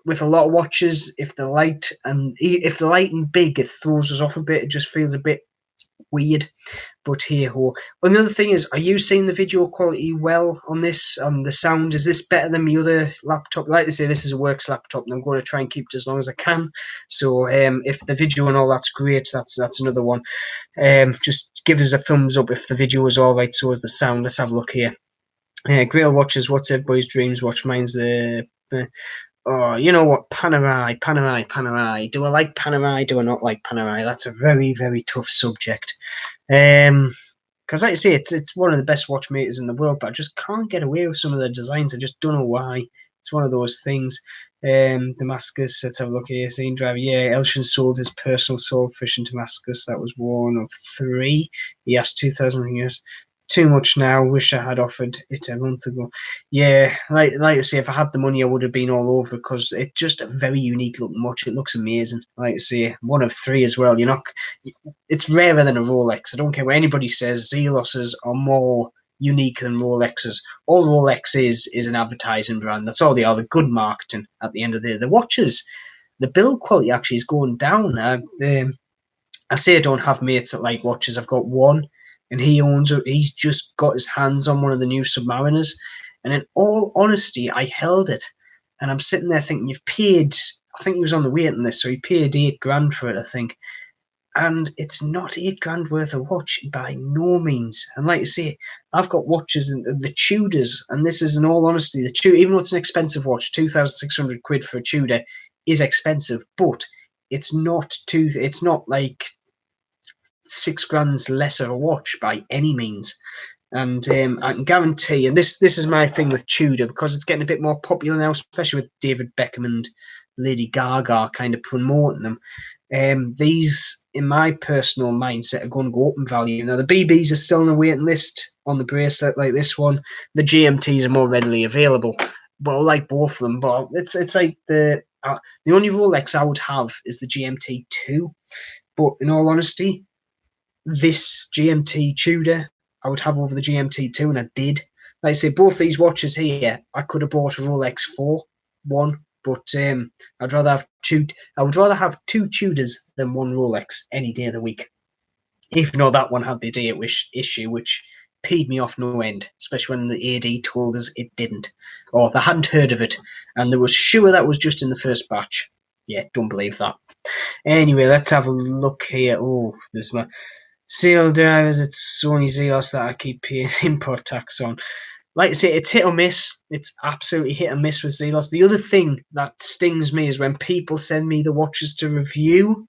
with a lot of watches, if the light and big, it throws us off a bit. It just feels a bit weird. But hey ho. Another thing is, are you seeing the video quality well on this? On the sound, is this better than my other laptop? Like I say, this is a works laptop, and I'm going to try and keep it as long as I can. So if the video and all that's great, that's another one. Just give us a thumbs up if the video is all right. So is the sound. Let's have a look here. Grail watches. What's everybody's dreams watch? Mine's the. Oh, you know what? Panerai. Do I like Panerai? Do I not like Panerai? That's a very, very tough subject. Because like I say, it's one of the best watchmakers in the world, but I just can't get away with some of the designs. I just don't know why. It's one of those things. Damascus, let's have a look here. Scene Driver, yeah, Elshin sold his personal swordfish in Damascus. That was one of 3. He asked 2,000 years. Too much now. Wish I had offered it a month ago. Yeah, like I say, if I had the money, I would have been all over because it's just a very unique looking watch. It looks amazing. Like I say, one of 3 as well. It's rarer than a Rolex. I don't care what anybody says. Zeloses are more unique than Rolexes. All Rolex is an advertising brand. That's all they are. The good marketing at the end of the day. The watches, the build quality actually is going down. I say I don't have mates that like watches. I've got one, and he's just got his hands on one of the new Submariners. And in all honesty, I held it, and I'm sitting there thinking, you've paid. I think he was on the waiting list, so he paid $8,000 for it, I think. And it's not $8,000 worth of watch by no means. And like I say, I've got watches and the Tudors, and this is in all honesty, the Tudor, even though it's an expensive watch, £2,600 for a Tudor is expensive, but it's not like £6,000 less of a watch by any means. And I can guarantee, and this is my thing with Tudor, because it's getting a bit more popular now, especially with David Beckham and Lady Gaga kind of promoting them. These, in my personal mindset, are going to go up in value. Now, the BBs are still on the waiting list on the bracelet like this one. The GMTs are more readily available. But I like both of them. But it's like the only Rolex I would have is the GMT 2. But in all honesty, this GMT Tudor I would have over the GMT 2, and I did. Like I say, both these watches here, I could have bought a Rolex 4, one, but I'd rather have two. I would rather have 2 Tudors than 1 Rolex any day of the week. Even though that one had the date issue, which peed me off no end, especially when the AD told us it didn't, or they hadn't heard of it, and they were sure that was just in the first batch. Yeah, don't believe that. Anyway, let's have a look here. Oh, there's my sale drivers. It's Sony Zeos that I keep paying import tax on. Like I say, it's hit or miss. It's absolutely hit or miss with Zelos. The other thing that stings me is when people send me the watches to review.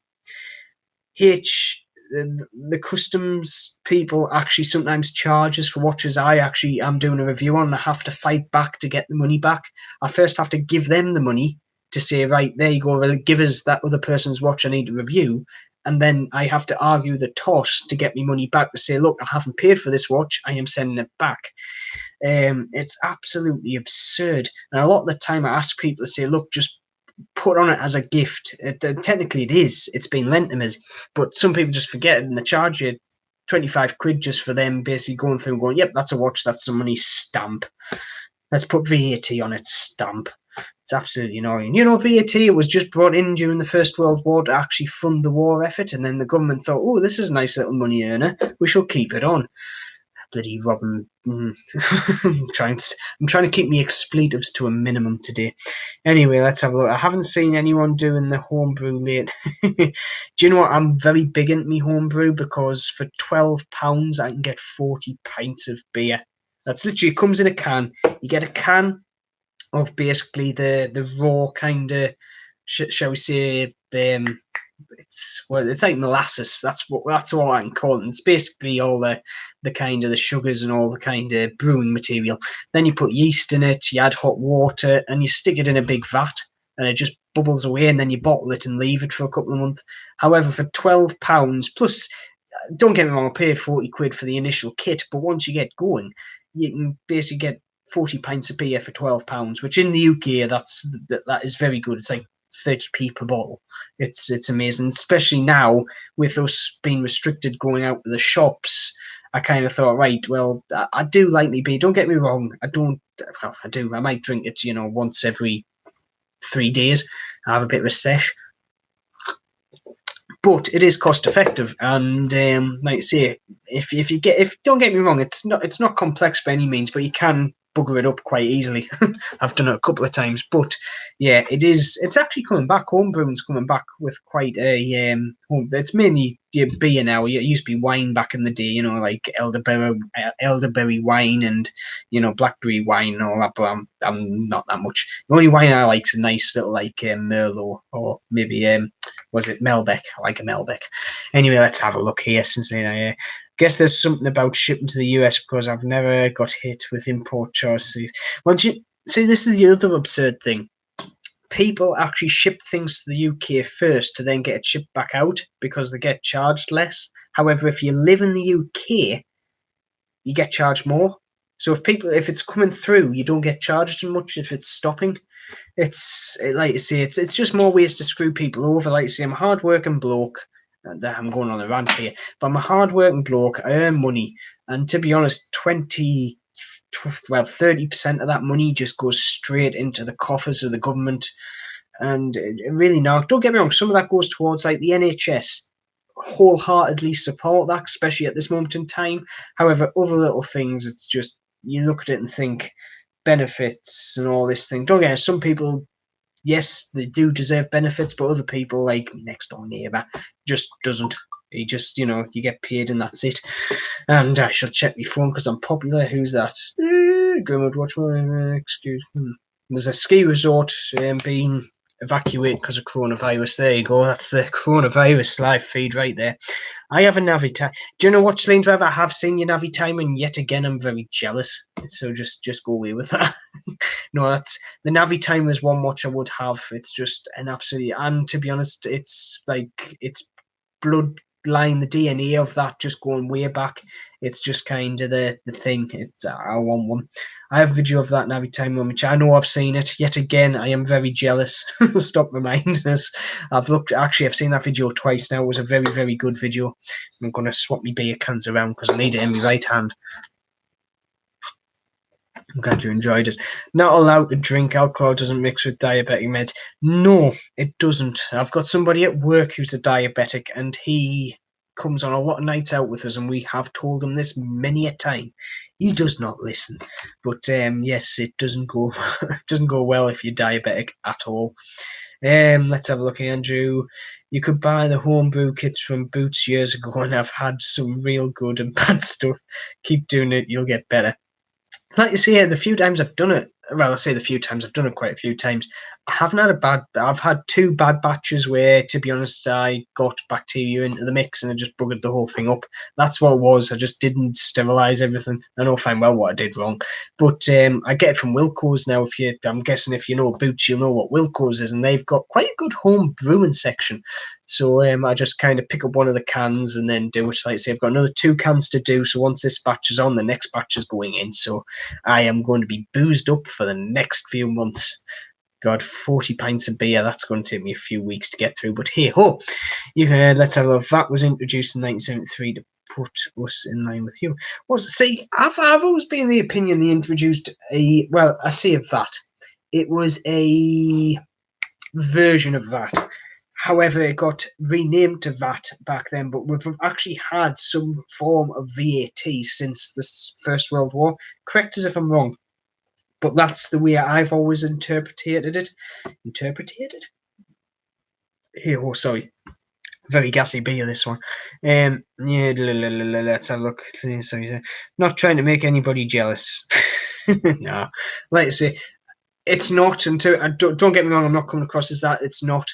The customs people actually sometimes charge us for watches I actually am doing a review on, and I have to fight back to get the money back. I first have to give them the money to say, right, there you go, give us that other person's watch I need to review. And then I have to argue the toss to get me money back to say, look, I haven't paid for this watch. I am sending it back. It's absolutely absurd. And a lot of the time I ask people to say, look, just put on it as a gift. Technically it is. It's been lent to me. But some people just forget it and they charge you £25 just for them basically going through and going, yep, that's a watch, that's some money, stamp. Let's put VAT on it, stamp. It's absolutely annoying. You know, VAT, it was just brought in during the First World War to actually fund the war effort, and then the government thought, oh, this is a nice little money earner. We shall keep it on. Bloody Robin. I'm trying to keep me expletives to a minimum today. Anyway, let's have a look. I haven't seen anyone doing the homebrew late. Do you know what? I'm very big into me homebrew because for £12 I can get 40 pints of beer. That's literally, it comes in a can. You get a can of basically the raw kind of, shall we say, it's like molasses. That's what I can call it. It's basically all the kind of the sugars and all the kind of brewing material. Then you put yeast in it, you add hot water, and you stick it in a big vat, and it just bubbles away. And then you bottle it and leave it for a couple of months. However, for £12 plus, don't get me wrong, I paid £40 for the initial kit, but once you get going, you can basically get 40 pints of beer for £12, which in the UK that is very good. It's like 30p per bottle. It's amazing, especially now with us being restricted going out to the shops. I kind of thought, right, well, I do like me beer. Don't get me wrong. I don't. Well, I do. I might drink it, once every 3 days. I have a bit of a sesh, but it is cost effective. And like I say, if don't get me wrong, it's not complex by any means, but you can bugger it up quite easily. I've done it a couple of times, but yeah, it's actually coming back. Homebrewing's coming back with quite a it's mainly beer now. It used to be wine back in the day, like elderberry wine and blackberry wine and all that. But I'm not that much. The only wine I like is a nice little like Merlot, or maybe was it Melbeck? I like a Melbeck. Anyway, let's have a look here. Since then, I guess there's something about shipping to the US because I've never got hit with import charges. Once you see, this is the other absurd thing. People actually ship things to the UK first to then get it shipped back out because they get charged less. However, if you live in the UK, you get charged more. So if it's coming through, you don't get charged as much if it's stopping. It's like you say, it's just more ways to screw people over. Like you say, I'm a hard-working bloke. And I'm going on a rant here, but I'm a hard-working bloke. I earn money, and to be honest, 30% of that money just goes straight into the coffers of the government. And it really not. Don't get me wrong, some of that goes towards like the NHS. Wholeheartedly support that, especially at this moment in time. However, other little things, it's just you look at it and think benefits and all this thing. Don't get me, some people, yes, they do deserve benefits, but other people, like next door neighbour, just doesn't. He just, you get paid and that's it. And I shall check my phone because I'm popular. Who's that? Grimwood, watch my excuse. There's a ski resort being evacuated because of coronavirus. There you go. That's the coronavirus live feed right there. I have a Navitime. Do you know what, Slane Driver? I have seen your Navitime, and yet again, I'm very jealous. So just go away with that. No, that's the Navitime is one watch I would have. It's just an absolute, and to be honest, it's like it's bloodline, the DNA of that just going way back. It's just kind of the thing. I want one. I have a video of that Navitime one, which I know I've seen it. Yet again, I am very jealous. Stop reminding us. I've seen that video twice now. It was a very, very good video. I'm going to swap my beer cans around because I need it in my right hand. I'm glad you enjoyed it. Not allowed to drink alcohol, doesn't mix with diabetic meds. No, it doesn't. I've got somebody at work who's a diabetic, and he comes on a lot of nights out with us, and we have told him this many a time. He does not listen. But yes, it doesn't go well if you're diabetic at all. Let's have a look here, Andrew. You could buy the homebrew kits from Boots years ago, and I've had some real good and bad stuff. Keep doing it, you'll get better. Like you say, the few times I've done it, well, I say the few times, I've done it quite a few times. I haven't had I've had 2 bad batches where, to be honest, I got bacteria into the mix and it just buggered the whole thing up. That's what it was. I just didn't sterilise everything. I know fine well what I did wrong. But I get it from Wilco's now. I'm guessing if you know Boots, you'll know what Wilco's is, and they've got quite a good home brewing section. So I just kind of pick up one of the cans and then do it. Like I say, I've got another 2 cans to do. So once this batch is on, the next batch is going in. So I am going to be boozed up for the next few months. God, 40 pints of beer, that's going to take me a few weeks to get through. But hey ho, let's have a look. VAT was introduced in 1973 to put us in line with you. I've always been the opinion they introduced I say a VAT. It was a version of VAT. However, it got renamed to VAT back then, but we've actually had some form of VAT since the First World War. Correct us if I'm wrong, but that's the way I've always interpreted it. Sorry. Very gassy beer, this one. Let's have a look. Not trying to make anybody jealous. No. Like I say, it's not, don't get me wrong, I'm not coming across as that. It's not.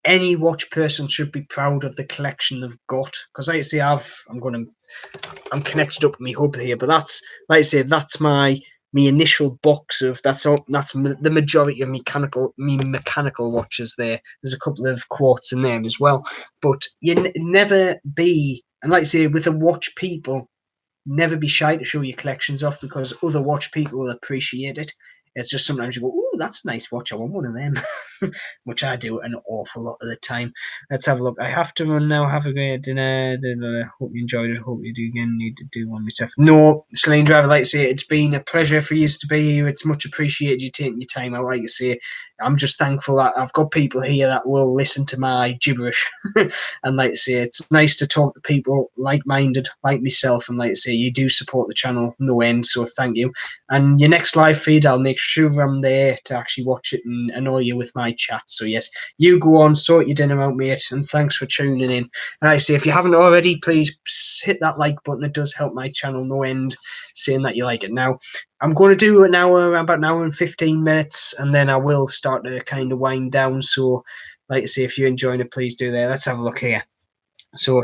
Any watch person should be proud of the collection they've got, because like I say, I'm connected up with my hub here, but that's, like I say, that's my initial box of that's the majority of mechanical watches there. There's a couple of quartz in there as well, but you never be, and like I say, with the watch people, never be shy to show your collections off, because other watch people will appreciate it. It's just sometimes you go, "Ooh, that's a nice watch. I want one of them." which I do an awful lot of the time. Let's have a look. I have to run now. Have a great dinner. Hope you enjoyed it. Hope you do again. Need to do one myself. No, Celine Driver, like I say, it's been a pleasure for you to be here. It's much appreciated you taking your time. I like to say, I'm just thankful that I've got people here that will listen to my gibberish. And like I say, it's nice to talk to people like-minded, like myself. And like I say, you do support the channel no end, so thank you. And your next live feed, I'll make sure I'm there to actually watch it and annoy you with my chat. So yes, you go on, sort your dinner out, mate, and thanks for tuning in. And like I say, if you haven't already, please hit that like button. It does help my channel no end, saying that you like it. Now, I'm going to do an hour, about an hour and 15 minutes, and then I will start to kind of wind down. So, like I say, if you're enjoying it, please do there. Let's have a look here. So,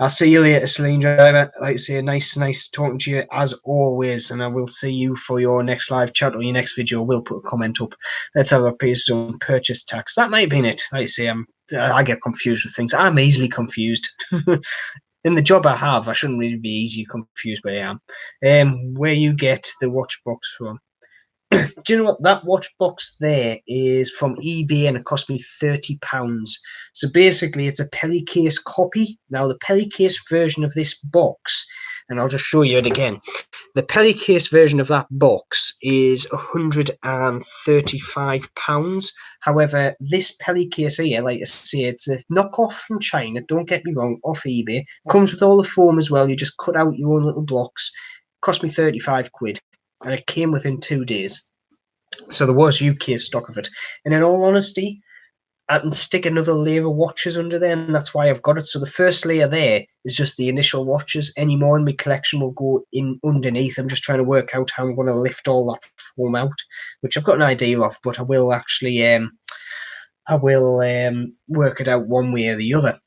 I'll see you later, Celine Driver. Like I say, nice talking to you as always, and I will see you for your next live chat or your next video. We'll put a comment up. Let's have a piece on purchase tax. That might have been it. Like I say, I get confused with things. I'm easily confused. In the job I have, I shouldn't really be easily confused, but I am. Where you get the watch box from? Do you know what? That watch box there is from eBay and it cost me £30. So basically, it's a Pellicase copy. Now, the Pellicase version of this box, and I'll just show you it again. The Pellicase version of that box is £135. However, this Pellicase here, like I say, it's a knockoff from China. Don't get me wrong, off eBay. Comes with all the foam as well. You just cut out your own little blocks. Cost me 35 quid. And it came within 2 days. So there was UK stock of it. And in all honesty, I can stick another layer of watches under there, and that's why I've got it. So the first layer there is just the initial watches. Any more in my collection will go in underneath. I'm just trying to work out how I'm going to lift all that foam out, which I've got an idea of, but I will actually work it out one way or the other.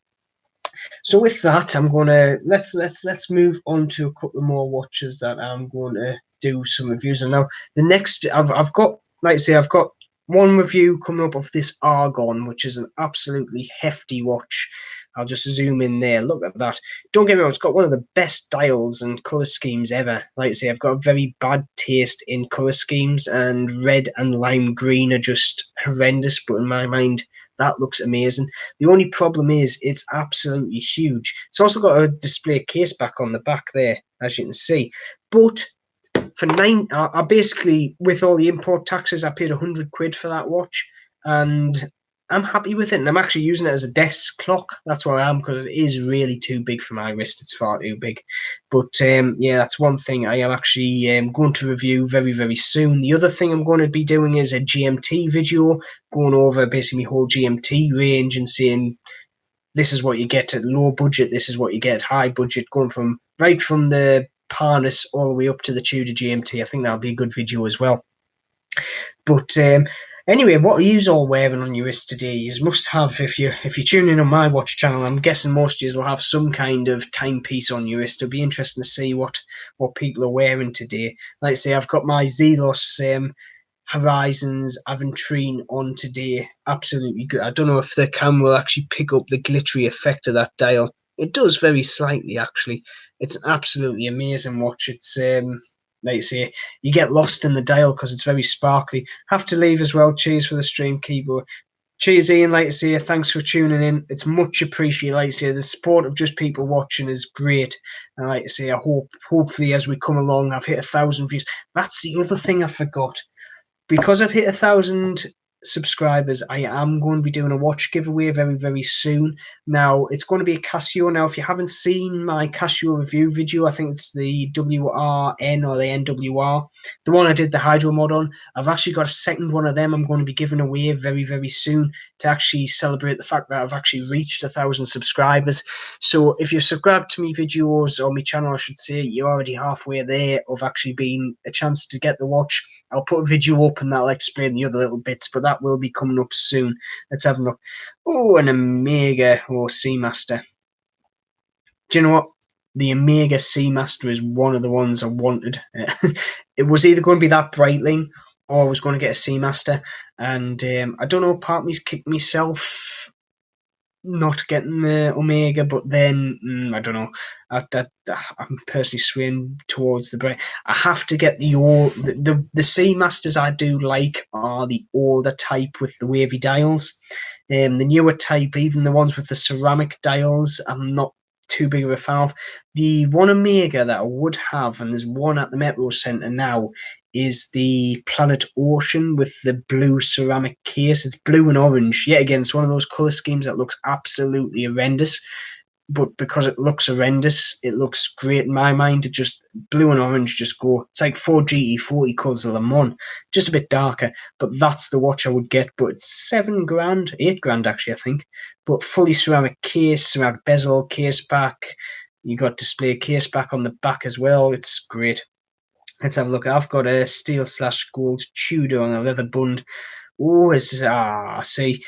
So with that, I'm gonna let's move on to a couple more watches that I'm going to do some reviews on. Now the next I've got, like I say, I've got one review coming up of this Argon, which is an absolutely hefty watch. I'll just zoom in there. Look at that. Don't get me wrong, it's got one of the best dials and color schemes ever. Like I say, I've got a very bad taste in color schemes, and red and lime green are just horrendous. But in my mind, that looks amazing. The only problem is it's absolutely huge. It's also got a display case back on the back there, as you can see. But for I basically, with all the import taxes, I paid 100 quid for that watch, and I'm happy with it. And I'm actually using it as a desk clock. That's where I am, because it is really too big for my wrist. It's far too big. But yeah, that's one thing I am actually going to review very, very soon. The other thing I'm going to be doing is a GMT video, going over basically my whole GMT range and saying this is what you get at low budget, this is what you get at high budget, going from right from the Parnas all the way up to the Tudor GMT. I think that'll be a good video as well. But anyway, what are you all wearing on your wrist today? You must have, if you're tuning in on my watch channel, I'm guessing most of you will have some kind of timepiece on your wrist. It'll be interesting to see what people are wearing today. Like I say, I've got my Zelos Horizons Aventurine on today. Absolutely good. I don't know if the camera will actually pick up the glittery effect of that dial. It does very slightly, actually. It's an absolutely amazing watch. It's like I say, you get lost in the dial because it's very sparkly. Have to leave as well. Cheers for the stream keyboard. Cheers, Ian. Like I say, thanks for tuning in. It's much appreciated. Like I say, the support of just people watching is great. And like I say, I hopefully as we come along, I've hit 1,000 views. That's the other thing I forgot. Because I've hit 1,000 subscribers, I am going to be doing a watch giveaway very, very soon. Now, it's going to be a Casio. Now, if you haven't seen my Casio review video, I think it's the WRN or the NWR, the one I did the Hydro mod on. I've actually got a second one of them I'm going to be giving away very, very soon to actually celebrate the fact that I've actually reached 1,000 subscribers. So if you're subscribed to me videos, or my channel, I should say, you're already halfway there of actually being a chance to get the watch. I'll put a video up and that'll explain the other little bits, but that will be coming up soon. Let's have a look. Oh, an Omega Seamaster. Do you know what? The Omega Seamaster is one of the ones I wanted. It was either going to be that Breitling or I was going to get a Seamaster. And I don't know, part of me's kicked myself not getting the Omega, but then I don't know. I'm personally swaying towards the brand. I have to get the Seamasters I do like are the older type with the wavy dials. The newer type, even the ones with the ceramic dials, I'm not too big of a fan of. The one Omega that I would have, and there's one at the Metro Centre now, is the Planet Ocean with the blue ceramic case. It's blue and orange. Yet again, it's one of those colour schemes that looks absolutely horrendous. But because it looks horrendous, it looks great in my mind. It just blue and orange just go. It's like 4GT40 colours of Le Mans, just a bit darker. But that's the watch I would get. But it's £7,000, £8,000 actually, I think. But fully ceramic case, ceramic bezel, case back. You got display case back on the back as well. It's great. Let's have a look. I've got a steel/gold Tudor on a leather bund. Oh, see.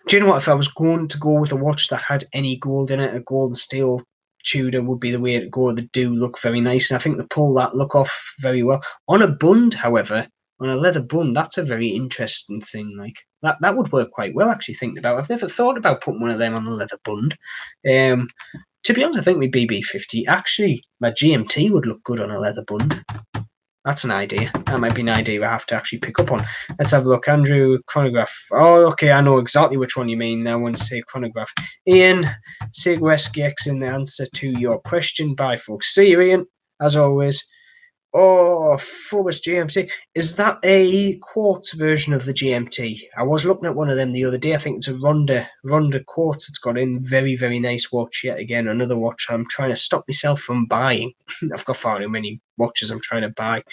Do you know what? If I was going to go with a watch that had any gold in it, a gold and steel Tudor would be the way to go. They do look very nice, and I think they pull that look off very well. On a bund, however, on a leather bund, that's a very interesting thing. Like that would work quite well, actually, thinking about it. I've never thought about putting one of them on a leather bund. To be honest, I think my BB50, actually, my GMT would look good on a leather bund. That's an idea. That might be an idea I have to actually pick up on. Let's have a look. Andrew, chronograph. Oh, okay, I know exactly which one you mean now when you say chronograph. Ian, Seiko SKX in the answer to your question. Bye, folks. See you, Ian, as always. Oh, Phobos GMT. Is that a quartz version of the GMT? I was looking at one of them the other day. I think it's a Ronda quartz. It's got in very, very nice watch yet again. Another watch I'm trying to stop myself from buying. I've got far too many watches I'm trying to buy.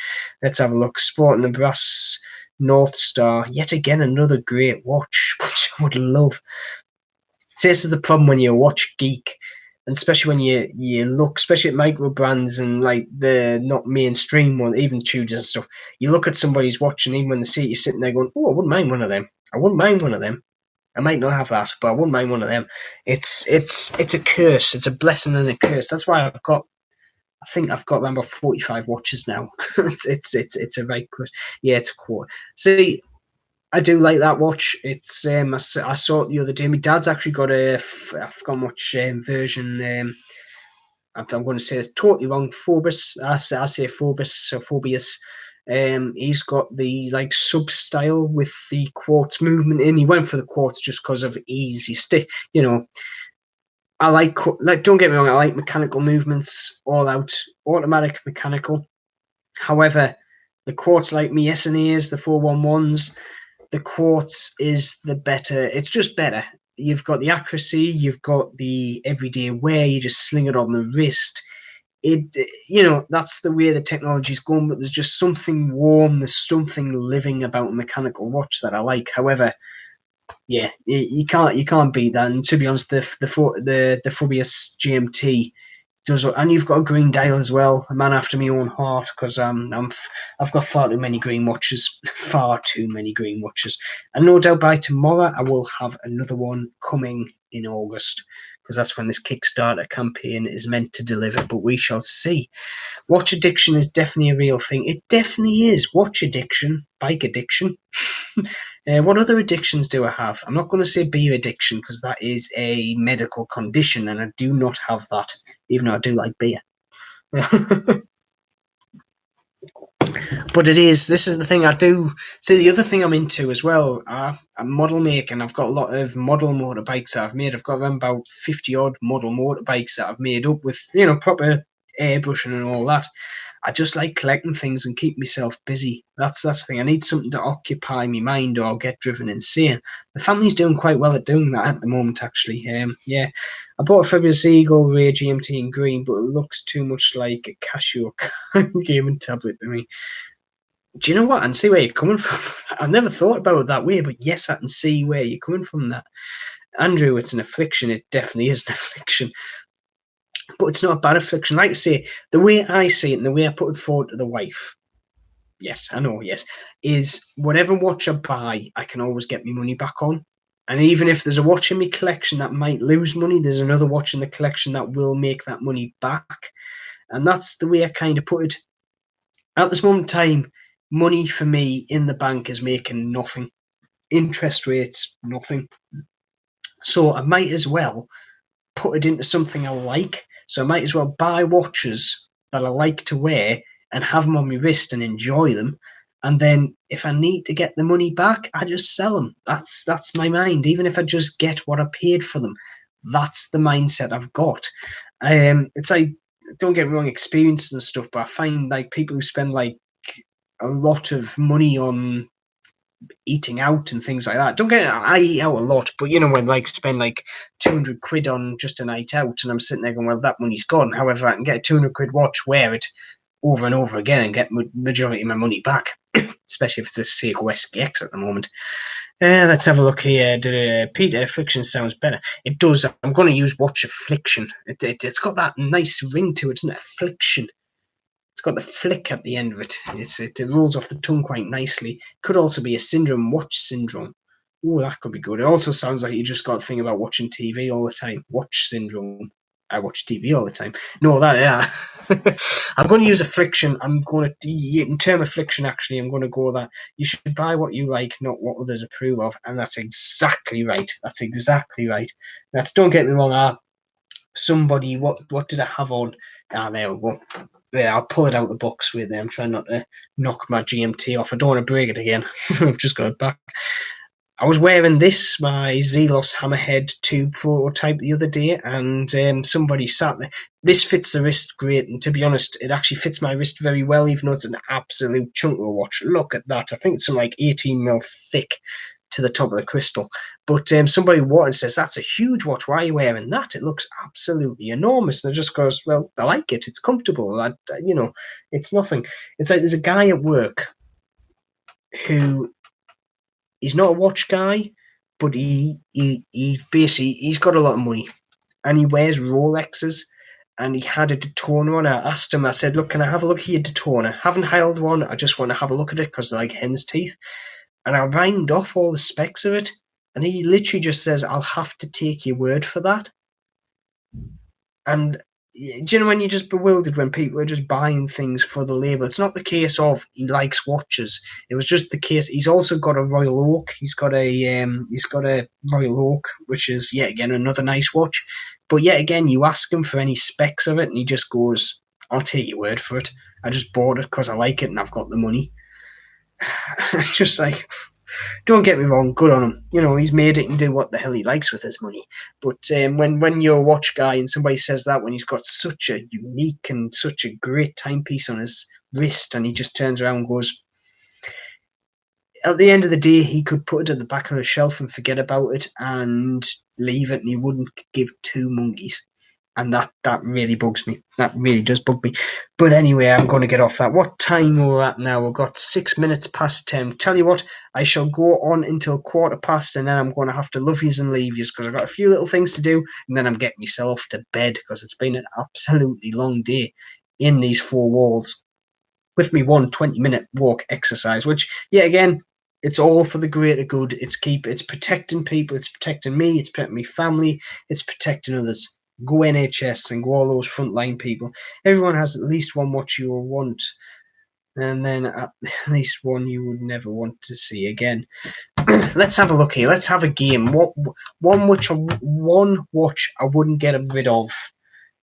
Let's have a look. Sport and Brass North Star. Yet again, another great watch, which I would love. So this is the problem when you're a watch geek, and especially when you look, especially at micro brands and like the not mainstream one, even Tudors and stuff. You look at somebody's watch, and even when they see it, you're sitting there going, "Oh, I wouldn't mind one of them. I wouldn't mind one of them. I might not have that, but I wouldn't mind one of them." It's a curse. It's a blessing and a curse. That's why I think I've got around about 45 watches now. It's a right curse. Yeah, it's a quarter. See, I do like that watch. It's I saw it the other day. My dad's actually got I've forgotten which version. I'm going to say it's totally wrong. Phobos. I say Phobos or Phobius. He's got the like sub style with the quartz movement in. He went for the quartz just because of ease. You know. I like don't get me wrong. I like mechanical movements, all out, automatic, mechanical. However, the quartz like me SNAs, the 411s, the quartz is the better. It's just better. You've got the accuracy, you've got the everyday wear. You just sling it on the wrist. That's the way the technology's going. But there's just something warm. There's something living about a mechanical watch that I like. However, yeah, you can't beat that. And to be honest, the Phobius GMT does, and you've got a green dial as well. A man after my own heart, because I've got far too many green watches, and no doubt by tomorrow I will have another one coming in August, because that's when this Kickstarter campaign is meant to deliver. But we shall see. Watch addiction is definitely a real thing. It definitely is. Watch addiction, bike addiction. What other addictions do I have? I'm not going to say beer addiction, because that is a medical condition, and I do not have that, even though I do like beer. But this is the thing I do. See, the other thing I'm into as well, I'm model making. I've got a lot of model motorbikes that I've made. I've got around about 50 odd model motorbikes that I've made up with, proper airbrushing and all that. I just like collecting things and keep myself busy. That's the thing. I need something to occupy my mind, or I'll get driven insane. The family's doing quite well at doing that at the moment, actually. Yeah, I bought a Fabulous Eagle Ray GMT in green, but it looks too much like a Casio gaming tablet to me. Do you know what? I can see where you're coming from. I've never thought about it that way, but yes, I can see where you're coming from. That, Andrew, it's an affliction. It definitely is an affliction. But it's not a bad affliction. Like I say, the way I see it and the way I put it forward to the wife, yes, I know, yes, is whatever watch I buy, I can always get my money back on. And even if there's a watch in my collection that might lose money, there's another watch in the collection that will make that money back. And that's the way I kind of put it. At this moment in time, money for me in the bank is making nothing. Interest rates, nothing. So I might as well put it into something I like. So I might as well buy watches that I like to wear and have them on my wrist and enjoy them. And then if I need to get the money back, I just sell them. That's my mind. Even if I just get what I paid for them, that's the mindset I've got. It's like, don't get me wrong, experiences and stuff, but I find like people who spend like a lot of money on eating out and things like that. Don't get I eat out a lot, but when like spend like 200 quid on just a night out, and I'm sitting there going, well, that money's gone. However, I can get a 200 quid watch, wear it over and over again, and get majority of my money back. Especially if it's a Seiko SKX at the moment. Let's have a look here. Peter, Affliction sounds better. It does. I'm going to use Watch Affliction. It's got that nice ring to it, isn't it? Affliction. It's got the flick at the end of it. It rolls off the tongue quite nicely. Could also be a syndrome, watch syndrome. Oh, that could be good. It also sounds like you just got a thing about watching TV all the time. Watch syndrome. I watch TV all the time. No, that, yeah. I'm going to use Affliction. I'm going to, in term Affliction, actually, I'm going to go that you should buy what you like, not what others approve of. And that's exactly right. That's exactly right. Don't get me wrong, somebody, what did I have on? There we go. Yeah, I'll pull it out of the box with them. I'm trying not to knock my GMT off. I don't want to break it again. I've just got it back. I was wearing this, my Zelos Hammerhead 2 prototype the other day, and somebody sat there. This fits the wrist great, and to be honest, it actually fits my wrist very well, even though it's an absolute chunk of a watch. Look at that. I think it's like 18mm thick to the top of the crystal. But somebody wanted says, that's a huge watch. Why are you wearing that? It looks absolutely enormous. And I just goes, well, I like it. It's comfortable. It's nothing. It's like there's a guy at work who he's not a watch guy, but he basically he's got a lot of money and he wears Rolexes. And he had a Daytona on. I asked him, I said, look, can I have a look at your Daytona? Haven't held one. I just want to have a look at it because they're like hen's teeth. And I rhymed off all the specs of it. And he literally just says, I'll have to take your word for that. And do you know when you're just bewildered when people are just buying things for the label? It's not the case of he likes watches. It was just the case. He's also got a Royal Oak. He's got a Royal Oak, which is yet again another nice watch. But yet again, you ask him for any specs of it, and he just goes, "I'll take your word for it. I just bought it because I like it, and I've got the money." It's just like, don't get me wrong, good on him. He's made it and do what the hell he likes with his money. But when you're a watch guy and somebody says that when he's got such a unique and such a great timepiece on his wrist, and he just turns around and goes, at the end of the day, he could put it at the back of a shelf and forget about it and leave it, and he wouldn't give two monkeys. And that really bugs me. That really does bug me. But anyway, I'm going to get off that. What time are we at now? We've got 6 minutes past 10. Tell you what, I shall go on until 1:15, and then I'm going to have to love yous and leave yous because I've got a few little things to do, and then I'm getting myself to bed because it's been an absolutely long day in these four walls with me 20-minute walk exercise, which, yet again, it's all for the greater good. It's protecting people. It's protecting me. It's protecting my family. It's protecting others. Go NHS and go all those frontline people. Everyone has at least one watch you will want, and then at least one you would never want to see again. Let's have a look here. Let's have a game. One watch I wouldn't get rid of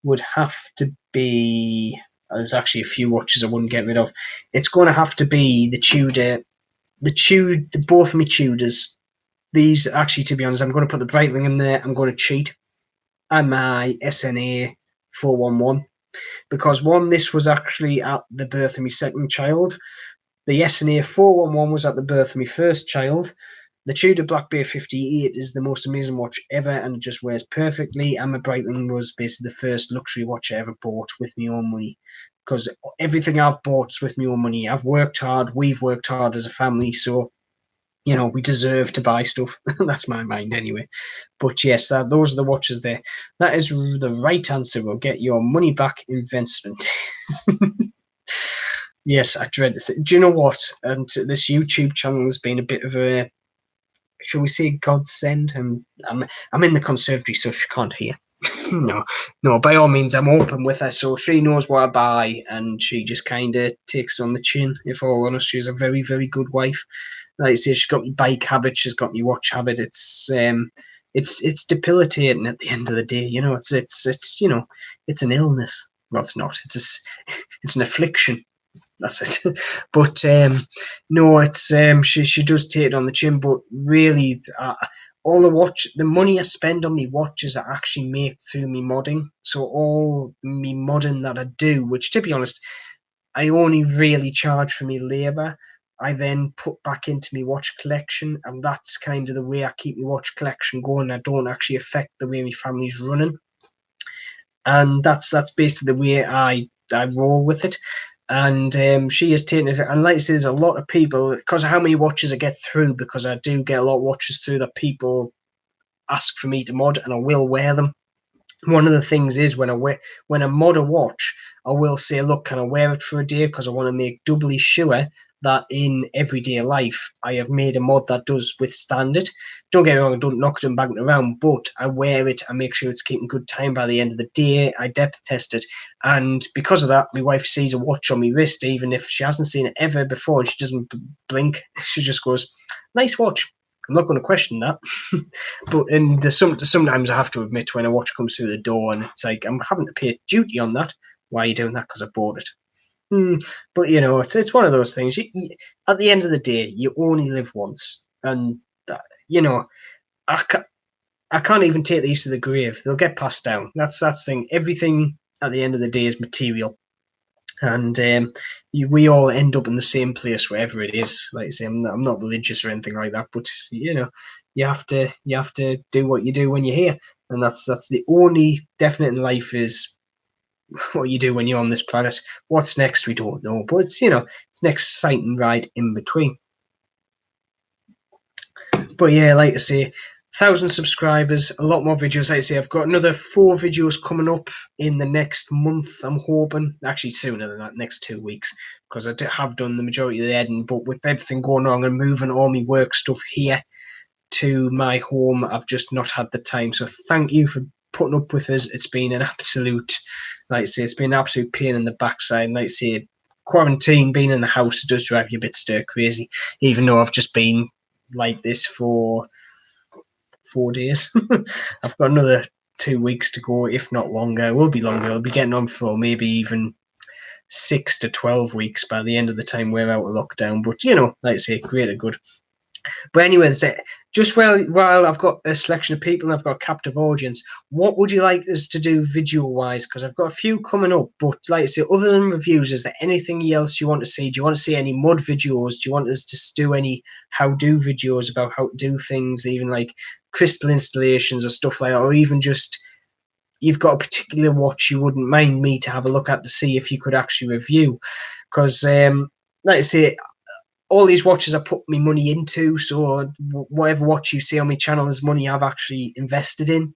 would have to be. There's actually a few watches I wouldn't get rid of. It's going to have to be the Tudor, both of my Tudors. These actually, to be honest, I'm going to put the Breitling in there. I'm going to cheat. And my SNA 411 because this was actually at the birth of my second child. The SNA 411 was at the birth of my first child. The Tudor Black Bay 58 is the most amazing watch ever and it just wears perfectly. And my Breitling was basically the first luxury watch I ever bought with my own money because everything I've bought is with my own money. I've worked hard. We've worked hard as a family. So we deserve to buy stuff. That's my mind anyway. But yes, those are the watches there. That is the right answer. We'll get your money back investment. Yes, I dread it. Do you know what? And this YouTube channel has been a bit of a, shall we say, godsend. And I'm in the conservatory, so she can't hear. No, by all means, I'm open with her, so she knows what I buy, and she just kind of takes on the chin. If all honest, she's a very, very good wife. Like I say, she's got me bike habit, she's got me watch habit. It's it's debilitating at the end of the day. You know, it's you know, it's an illness. Well, it's not. It's an affliction. That's it. But no, it's she does take it on the chin. But really, all the money I spend on me watches I actually make through me modding. So all me modding that I do, which to be honest, I only really charge for me labour. I then put back into my watch collection, and that's kind of the way I keep my watch collection going. I don't actually affect the way my family's running, and that's basically the way I roll with it. And she has taken it, and like I say, there's a lot of people, because of how many watches I get through, because I do get a lot of watches through that people ask for me to mod, and I will wear them. One of the things is when I mod a watch, I will say, look, can I wear it for a day? Because I want to make doubly sure that in everyday life I have made a mod that does withstand it. Don't get me wrong, I don't knock it and bang it around, but I wear it, I make sure it's keeping good time by the end of the day, I depth test it, and because of that, my wife sees a watch on my wrist, even if she hasn't seen it ever before, and she doesn't blink, she just goes, nice watch. I'm not going to question that. But sometimes I have to admit when a watch comes through the door and it's like I'm having to pay duty on that. Why are you doing that? Because I bought it. But you know, it's one of those things. At the end of the day, you only live once, and you know, I I can't even take these to the grave. They'll get passed down. That's the thing. Everything at the end of the day is material, and we all end up in the same place wherever it is. Like I say, I'm not religious or anything like that, but you know, you have to do what you do when you're here, and that's the only definite in life is what you do when you're on this planet. What's next, we don't know, but it's you know, it's an exciting ride in between. But yeah, like I say, 1,000 subscribers, a lot more videos. Like I say, I've got another 4 videos coming up in the next month. I'm hoping, actually sooner than that, next 2 weeks, because I have done the majority of the editing. But with everything going on and moving all my work stuff here to my home, I've just not had the time. So thank you for putting up with us. It's been an absolute, like I say, it's been an absolute pain in the backside. Like I say, quarantine, being in the house, it does drive you a bit stir crazy. Even though I've just been like this for 4 days. I've got another 2 weeks to go, if not longer. It will be longer. I'll be getting on for maybe even 6 to 12 weeks by the end of the time we're out of lockdown. But you know, like I say, greater good. But anyways, just while I've got a selection of people and I've got a captive audience, what would you like us to do video-wise? Because I've got a few coming up, but like I say, other than reviews, is there anything else you want to see? Do you want to see any mod videos? Do you want us to do any how-do videos about how to do things, even like crystal installations or stuff like that, or even just you've got a particular watch you wouldn't mind me to have a look at to see if you could actually review? Because like I say, all these watches I put my money into, so whatever watch you see on my channel is money I've actually invested in.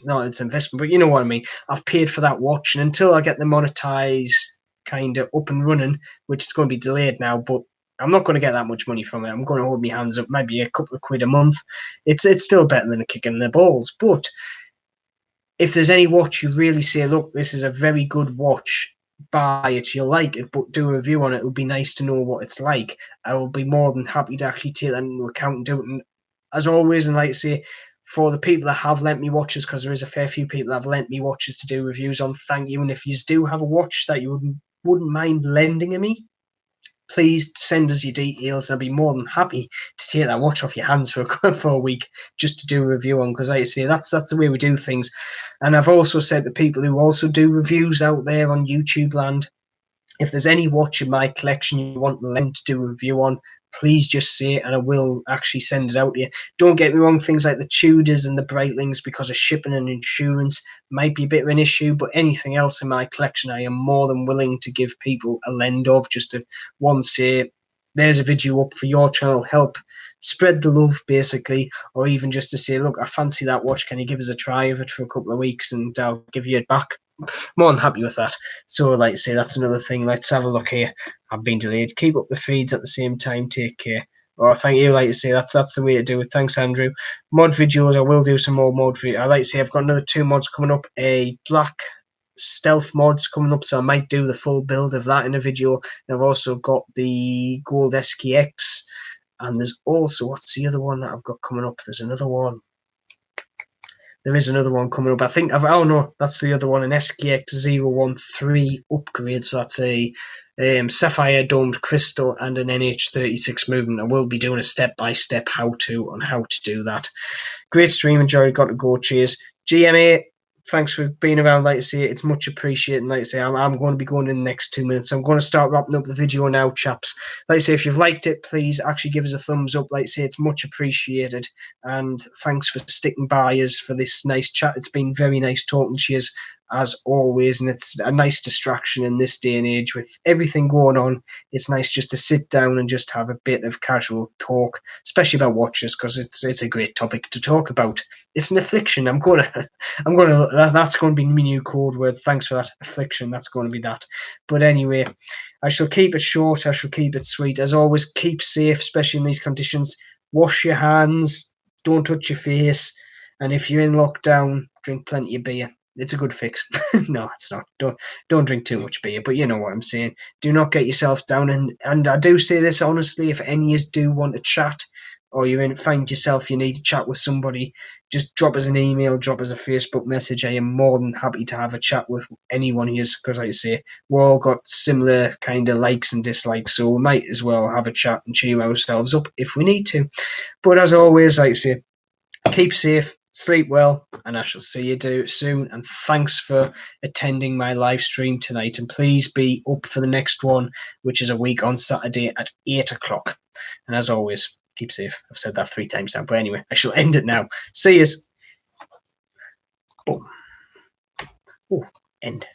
Not it's investment, but you know what I mean. I've paid for that watch, and until I get the monetized kind of up and running, which is going to be delayed now, but I'm not going to get that much money from it. I'm going to hold my hands up, maybe a couple of quid a month. It's still better than a kick in the balls. But if there's any watch you really say, look, this is a very good watch, buy it, you'll like it, but do a review on it. It would be nice to know what it's like. I will be more than happy to actually take that into account and do it. And as always, and like I say, for the people that have lent me watches, because there is a fair few people that have lent me watches to do reviews on, thank you. And if you do have a watch that you wouldn't mind lending me, please send us your details. I'll be more than happy to take that watch off your hands for for a week just to do a review on, because like I say, that's the way we do things. And I've also said to people who also do reviews out there on YouTube land, if there's any watch in my collection you want them to do a review on, please just say it and I will actually send it out to you. Don't get me wrong, things like the Tudors and the Breitlings, because of shipping and insurance, might be a bit of an issue, but anything else in my collection I am more than willing to give people a lend of, just to once say, there's a video up for your channel, help spread the love basically, or even just to say, look, I fancy that watch, can you give us a try of it for a couple of weeks and I'll give you it back. More than happy with that. So, like I say, that's another thing. Let's have a look here. I've been delayed. Keep up the feeds at the same time. Take care. Oh, thank you. Like I say, that's the way to do it. Thanks, Andrew. Mod videos. I will do some more mod videos. I like to say I've got another 2 mods coming up. A black stealth mods coming up, so I might do the full build of that in a video. And I've also got the gold SKX, and there's also, what's the other one that I've got coming up? There's another one. there is another one coming up. I think oh no, that's the other one, an SKX013 upgrade. So that's a sapphire domed crystal and an NH36 movement. I will be doing a step-by-step how-to on how to do that. Great stream, enjoyed, got to go, cheers. GMA, thanks for being around. Like I say, it's much appreciated. Like I say, I'm going to be going in the next 2 minutes. I'm going to start wrapping up the video now, chaps. Like I say, if you've liked it, please actually give us a thumbs up. Like I say, it's much appreciated. And thanks for sticking by us for this nice chat. It's been very nice talking to you as always, and it's a nice distraction in this day and age with everything going on. It's nice just to sit down and just have a bit of casual talk, especially about watches, because it's a great topic to talk about. It's an affliction. That's going to be my new code word. Thanks for that, affliction. That's going to be that. But anyway, I shall keep it short. I shall keep it sweet. As always, keep safe, especially in these conditions. Wash your hands. Don't touch your face. And if you're in lockdown, drink plenty of beer. It's a good fix. No, it's not. Don't drink too much beer, but you know what I'm saying. Do not get yourself down. And I do say this honestly, if any of you do want to chat, or find yourself you need to chat with somebody, just drop us an email, drop us a Facebook message. I am more than happy to have a chat with anyone here, because like I say, we've all got similar kind of likes and dislikes, so we might as well have a chat and cheer ourselves up if we need to. But as always, like I say, keep safe, sleep well, and I shall see you soon. And thanks for attending my live stream tonight. And please be up for the next one, which is a week on Saturday at 8 o'clock. And as always, keep safe. I've said that 3 times now. But anyway, I shall end it now. See yous. Boom. Oh, end.